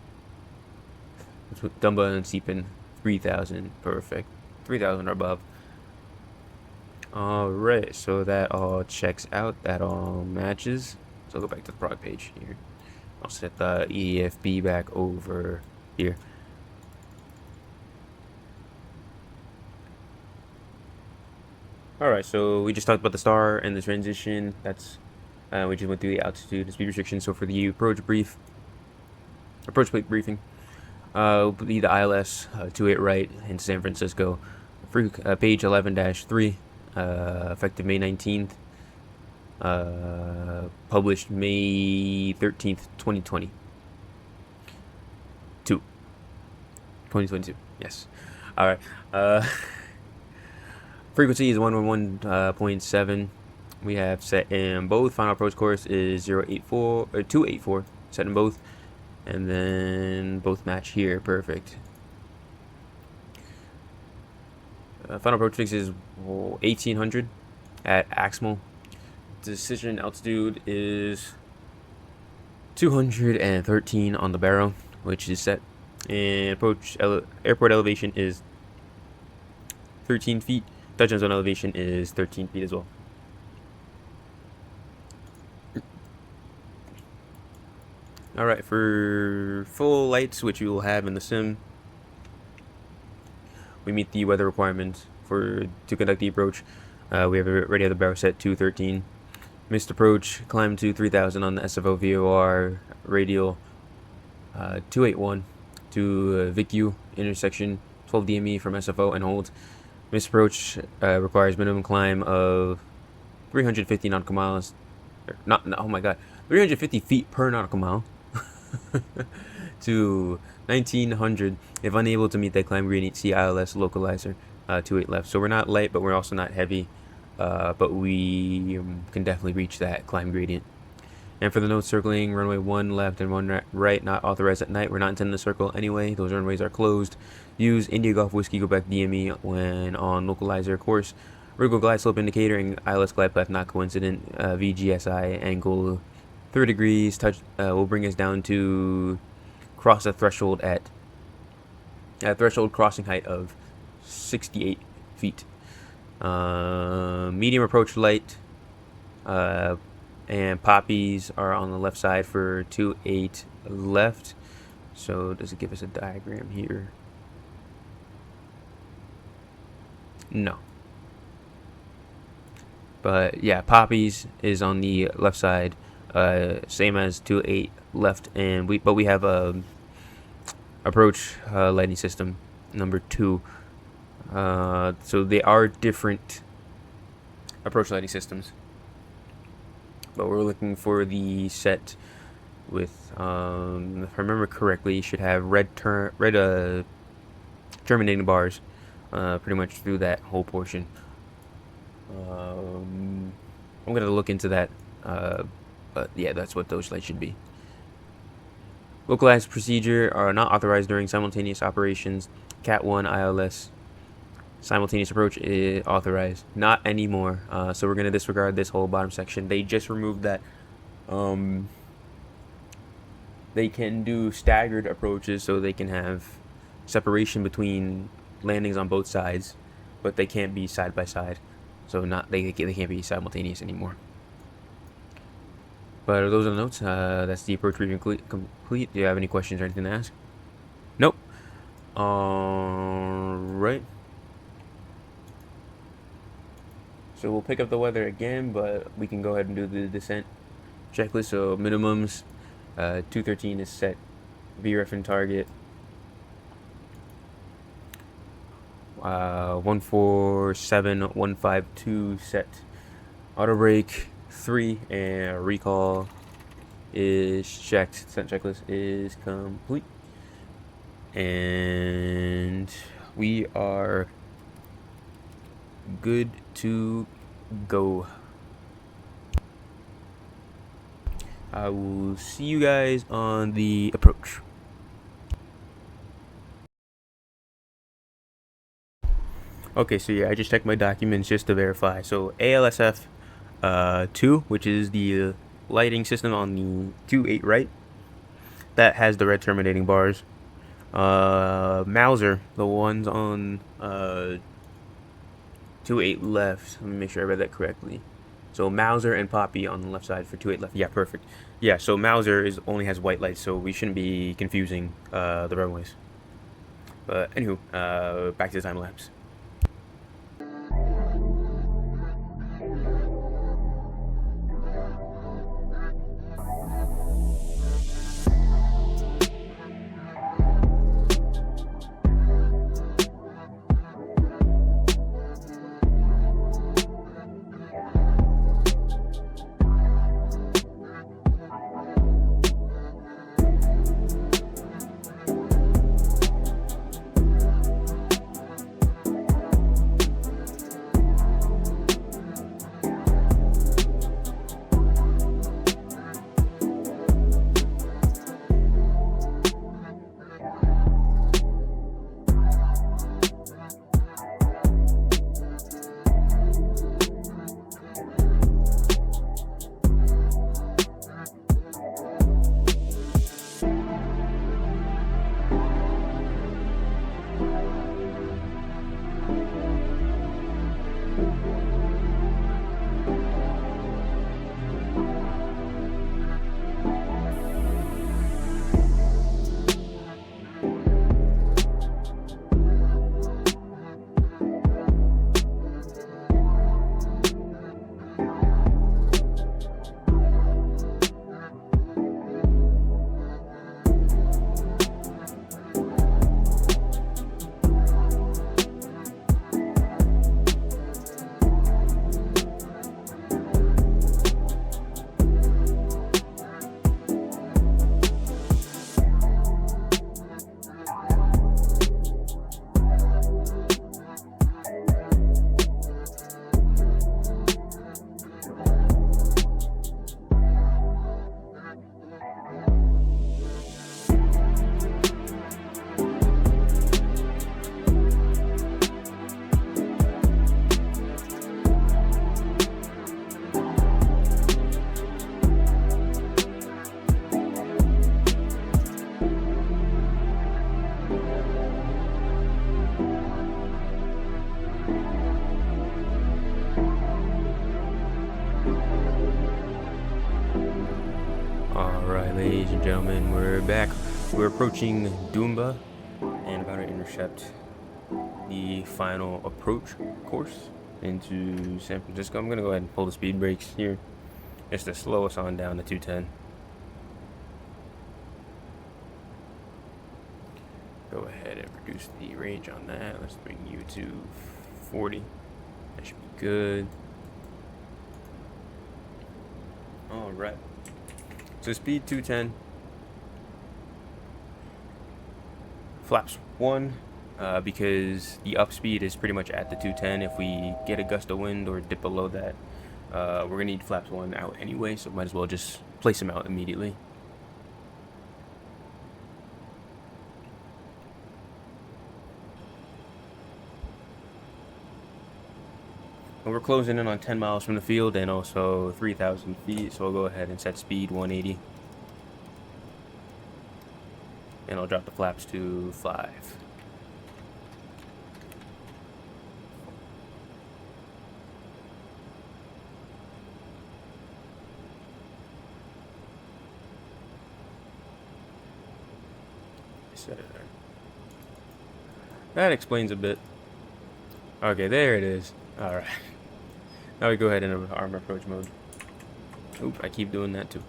Dumba and Seepin, 3,000. Perfect. 3,000 or above. Alright, so that all checks out. That all matches. So I'll go back to the product page here. I'll set the EFB back over here. Alright, so we just talked about the star and the transition. That's we just went through the altitude and speed restriction. So for the approach plate briefing, will be the ILS 28 right in San Francisco. Page 11-3, effective May 19th. Published May 13th, 2020. 2022. Yes. All right. Frequency is 111.7. We have set in both. Final approach course is 084 or 284. Set in both, and then both match here. Perfect. Final approach fix is 1800 at Aximal. Decision altitude is 213 on the barrel, which is set. And airport elevation is 13 feet. Touchdown zone elevation is 13 feet as well. Alright, for full lights, which you will have in the sim, we meet the weather requirements to conduct the approach. We have already have the barrel set 213. Missed approach, climb to 3,000 on the SFO VOR radial 281 to VICU intersection 12 DME from SFO and hold. Missed approach requires minimum climb of 350 nautical miles. Oh my god, 350 feet per nautical mile to 1900. If unable to meet that climb gradient, see ILS localizer 28 left. So we're not light, but we're also not heavy. But we can definitely reach that climb gradient. And for the notes circling, runway 1 left and 1 right, not authorized at night. We're not intending to circle anyway. Those runways are closed. Use India Golf Whiskey Quebec DME when on localizer course. Vertical glide slope indicator and ILS glide path not coincident. VGSI angle 3 degrees. Touch will bring us down to cross the threshold at threshold crossing height of 68 feet. Medium approach light and poppies are on the left side for 28 left. So does it give us a diagram here? No. But yeah, poppies is on the left side, same as 28 left, and we have a approach lighting system number 2. So they are different approach lighting systems, but we're looking for the set with, if I remember correctly, should have red terminating bars pretty much through that whole portion. I'm gonna look into that, but yeah, that's what those lights should be. Localized procedure are not authorized during simultaneous operations. Cat 1 ILS simultaneous approach is authorized, not anymore. So we're gonna disregard this whole bottom section. They just removed that. They can do staggered approaches, so they can have separation between landings on both sides, but they can't be side by side. So they can't be simultaneous anymore. But those are the notes. That's the approach briefing complete. Do you have any questions or anything to ask? Nope. Alright. So we'll pick up the weather again, but we can go ahead and do the descent checklist. So minimums, 213 is set, VREF and target, 147152 set, auto brake 3, and recall is checked. Descent checklist is complete, and we are good to go. I will see you guys on the approach. Okay, so yeah, I just checked my documents just to verify. So ALSF 2, which is the lighting system on the 2.8 right, that has the red terminating bars. Mauser, the ones on 2.8 left. Let me make sure I read that correctly. So Mauser and Poppy on the left side for 2.8 left. Yeah, perfect. Yeah, so Mauser only has white lights, so we shouldn't be confusing the runways. But anywho, back to the time lapse. Alright, ladies and gentlemen, we're back. We're approaching Doomba and about to intercept the final approach course into San Francisco. I'm going to go ahead and pull the speed brakes here. It's to slow us on down to 210. Go ahead and reduce the range on that. Let's bring you to 40. That should be good. Alright. So speed 210. Flaps 1, because the up speed is pretty much at the 210. If we get a gust of wind or dip below that, we're going to need flaps 1 out anyway, so might as well just place them out immediately. And we're closing in on 10 miles from the field and also 3,000 feet, so I'll go ahead and set speed 180. And I'll drop the flaps to 5. Set it there. That explains a bit. Okay, there it is. Alright. Now we go ahead into arm approach mode. Oop, I keep doing that too.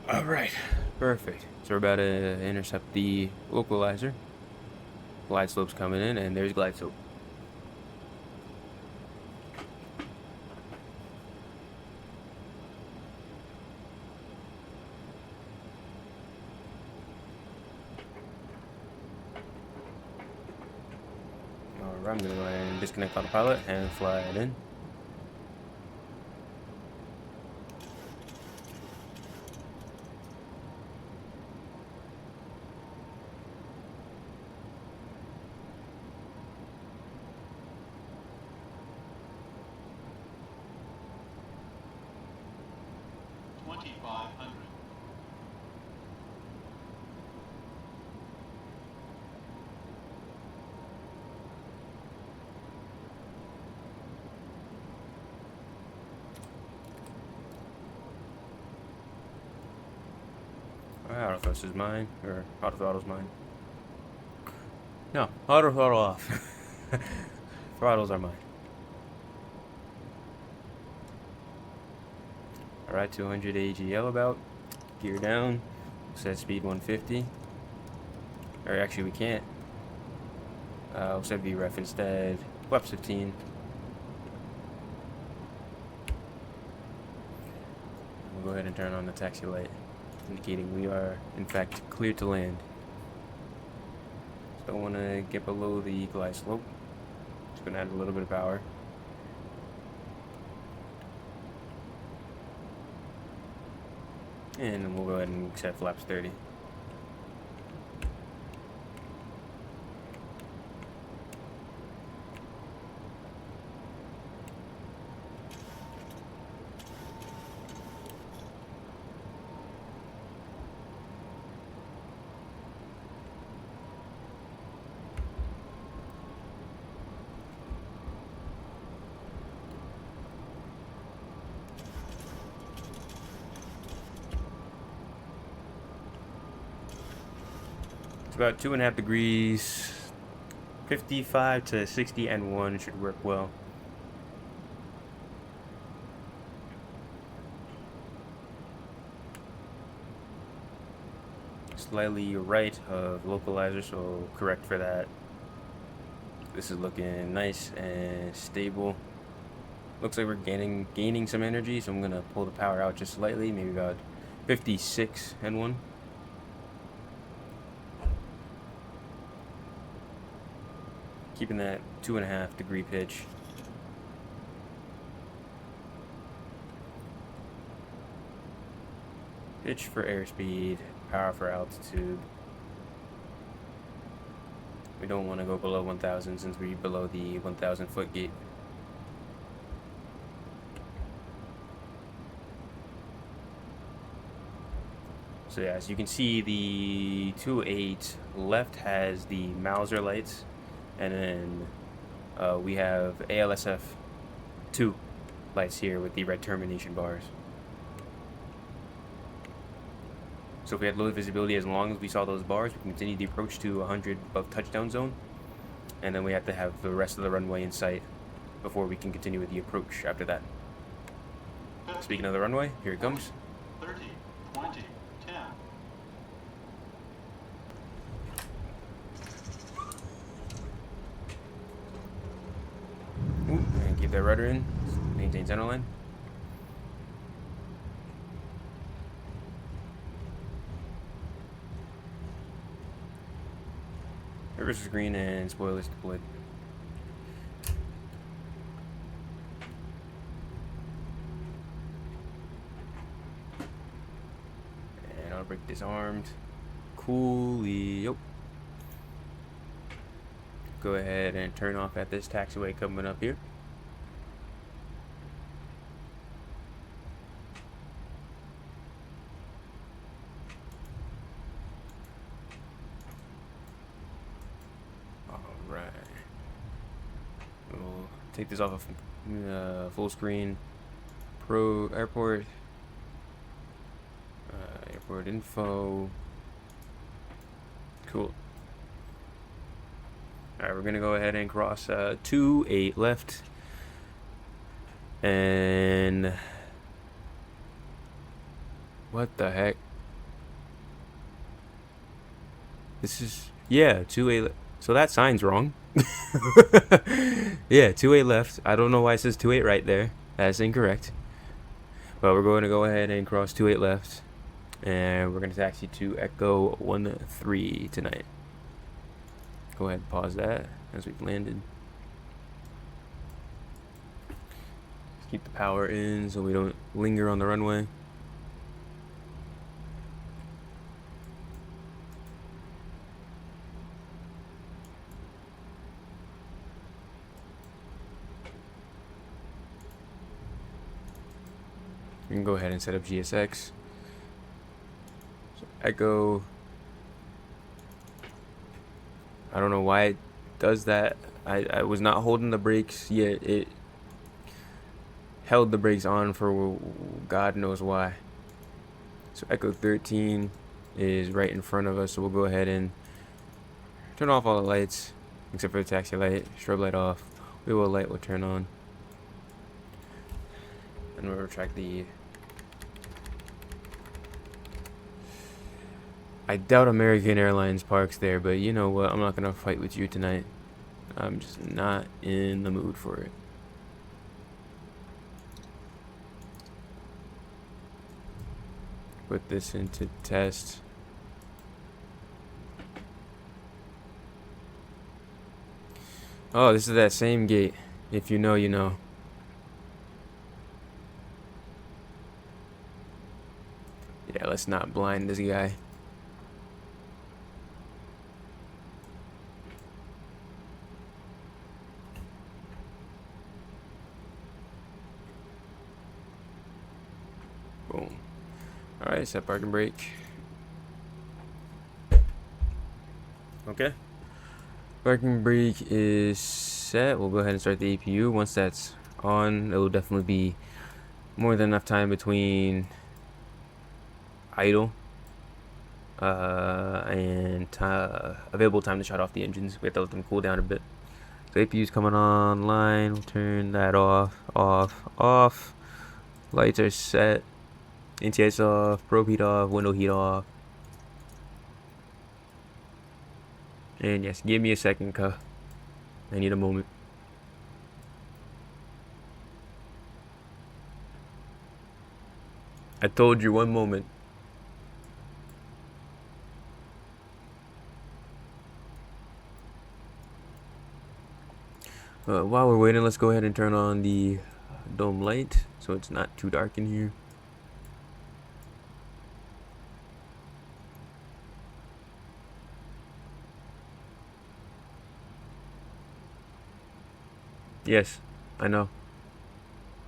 Alright, perfect. So we're about to intercept the localizer. Glide slope's coming in, and there's glide slope. Alright, I'm gonna go ahead and disconnect autopilot and fly it in. Autothrust is mine, or autothrottle's mine. No, autothrottle off. Throttles are mine. Alright, 200 AGL about. Gear down. Set speed 150. Or actually, we can't. We'll set VREF instead. Flaps 15. We'll go ahead and turn on the taxi light, indicating we are, in fact, clear to land. So I want to get below the glide slope. Just going to add a little bit of power. And then we'll go ahead and set flaps 30. About 2.5 degrees, 55 to 60 N1 should work well. Slightly right of localizer, so correct for that. This is looking nice and stable. Looks like we're gaining some energy, so I'm gonna pull the power out just slightly, maybe about 56 N1. Keeping that 2.5 degree pitch. Pitch for airspeed, power for altitude. We don't want to go below 1,000 since we're below the 1,000 foot gate. So yeah, as you can see, the 2.8 left has the Mauser lights. And then we have ALSF 2 lights here with the red termination bars. So if we had low visibility, as long as we saw those bars, we can continue the approach to 100 above touchdown zone. And then we have to have the rest of the runway in sight before we can continue with the approach after that. Speaking of the runway, here it comes. 30, 20, 10. Ooh, and keep that rudder in. Maintain center line. Reverse is green and spoilers deployed. And I'll break disarmed. Coolio. Go ahead and turn off at this taxiway coming up here. Alright. We'll take this off of full screen. Pro airport. Airport info. Cool. Alright, we're gonna go ahead and cross 2-8 left. And what the heck? This is, yeah, 2A. So that sign's wrong. Yeah, 2A left. I don't know why it says 28 right there. That's incorrect. But we're going to go ahead and cross 28 left. And we're going to taxi to Echo 13 tonight. Go ahead and pause that as we've landed. Just keep the power in so we don't linger on the runway. We can go ahead and set up GSX. So Echo. I don't know why it does that. I was not holding the brakes yet. It held the brakes on for God knows why. So Echo 13 is right in front of us, so we'll go ahead and turn off all the lights except for the taxi light. Strobe light off. Wheel light will turn on. And we'll retract the... I doubt American Airlines parks there, but you know what? I'm not going to fight with you tonight. I'm just not in the mood for it. Put this into test. Oh, this is that same gate. If you know, you know. Yeah, let's not blind this guy. Boom. Alright, set parking brake. Okay. Parking brake is set. We'll go ahead and start the APU. Once that's on, it will definitely be more than enough time between idle and available time to shut off the engines. We have to let them cool down a bit. So APU's coming online. We'll turn that off, off. Lights are set. NTS off, probe heat off, window heat off. And yes, give me a second, cuh. I need a moment. I told you, one moment. While we're waiting, let's go ahead and turn on the dome light so it's not too dark in here. Yes, I know.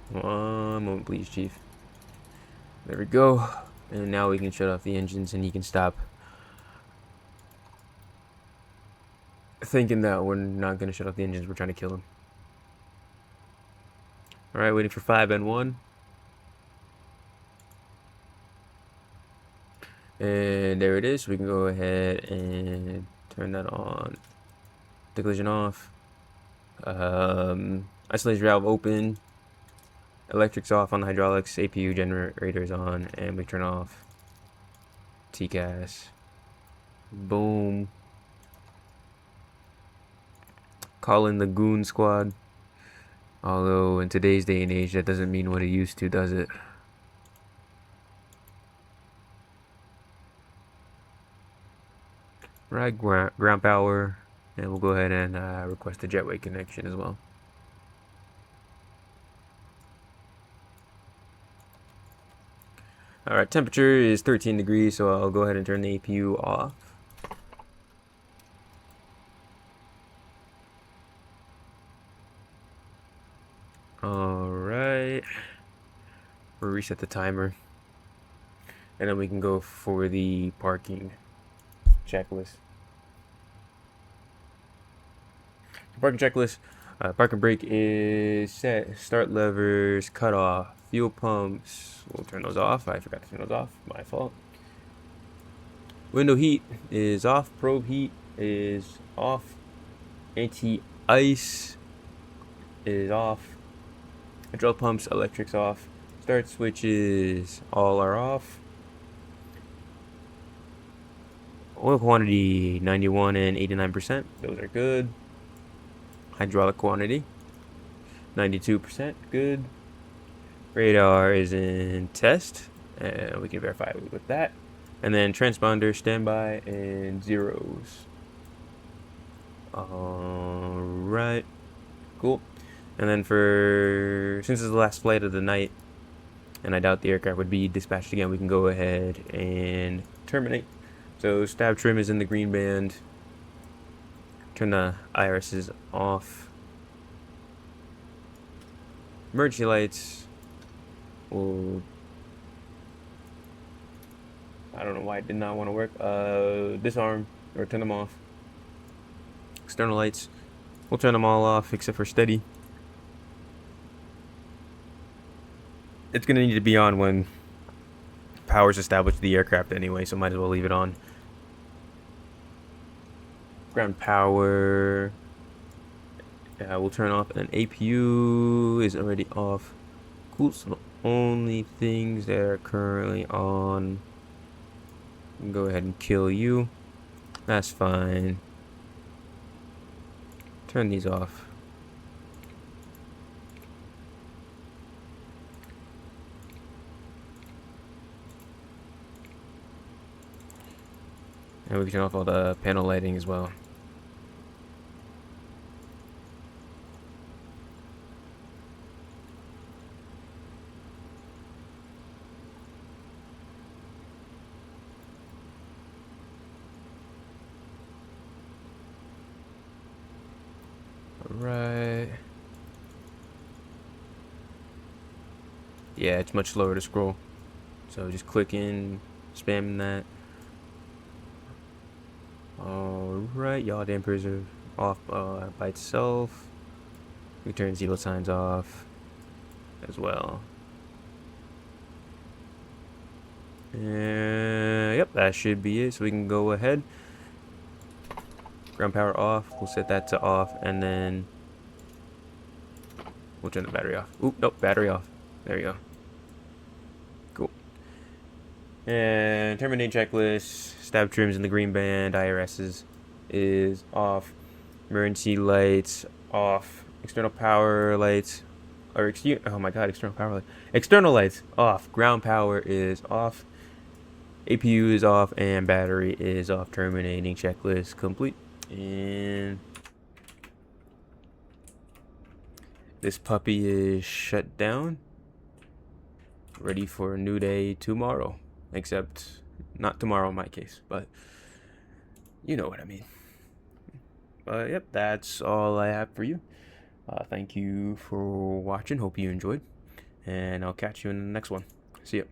One moment, please, Chief. There we go. And now we can shut off the engines and he can stop thinking that we're not going to shut off the engines. We're trying to kill him. Alright, waiting for 5N1. And there it is. We can go ahead and turn that on. The collision off. Isolation valve open. Electrics off on the hydraulics. APU generators on. And we turn off TCAS. Boom. Call in the goon squad. Although in today's day and age that doesn't mean what it used to, does it? Right, ground power. And we'll go ahead and request a jetway connection as well. Alright, temperature is 13 degrees, so I'll go ahead and turn the APU off. Alright. We'll reset the timer. And then we can go for the parking checklist. Parking checklist. Parking brake is set. Start levers, cut off. Fuel pumps. We'll turn those off. I forgot to turn those off. My fault. Window heat is off. Probe heat is off. Anti-ice is off. Hydraulic pumps, electrics off. Start switches, all are off. Oil quantity, 91 and 89%. Those are good. Hydraulic quantity, 92%. Good. Radar is in test, and we can verify with that. And then transponder, standby, and zeros. Alright. Cool. And then since it's the last flight of the night, and I doubt the aircraft would be dispatched again, we can go ahead and terminate. So stab trim is in the green band. Turn the irises off. Emergency lights will... I don't know why it did not want to work. Disarm or turn them off. External lights, we'll turn them all off except for steady. It's gonna need to be on when power's established to the aircraft anyway, so might as well leave it on. Ground power, we'll turn off, and APU is already off. Cool. So the only things that are currently on, go ahead and kill you. That's fine. Turn these off. And we can turn off all the panel lighting as well. Alright. Yeah, it's much slower to scroll. So just click in, spam that. Alright, yaw dampers are off by itself. We turn zero signs off as well. Yep, that should be it. So we can go ahead. Ground power off. We'll set that to off, and then we'll turn the battery off. Oop, nope, battery off. There you go. Cool. And terminate checklist. Stab trims in the green band. IRSs is off. Emergency lights off. External power lights, or oh my god, external power lights. External lights off. Ground power is off. APU is off, and battery is off. Terminating checklist complete. And this puppy is shut down, ready for a new day tomorrow. Except not tomorrow in my case, but you know what I mean. But yep, that's all I have for you. Thank you for watching. Hope you enjoyed, and I'll catch you in the next one. See ya.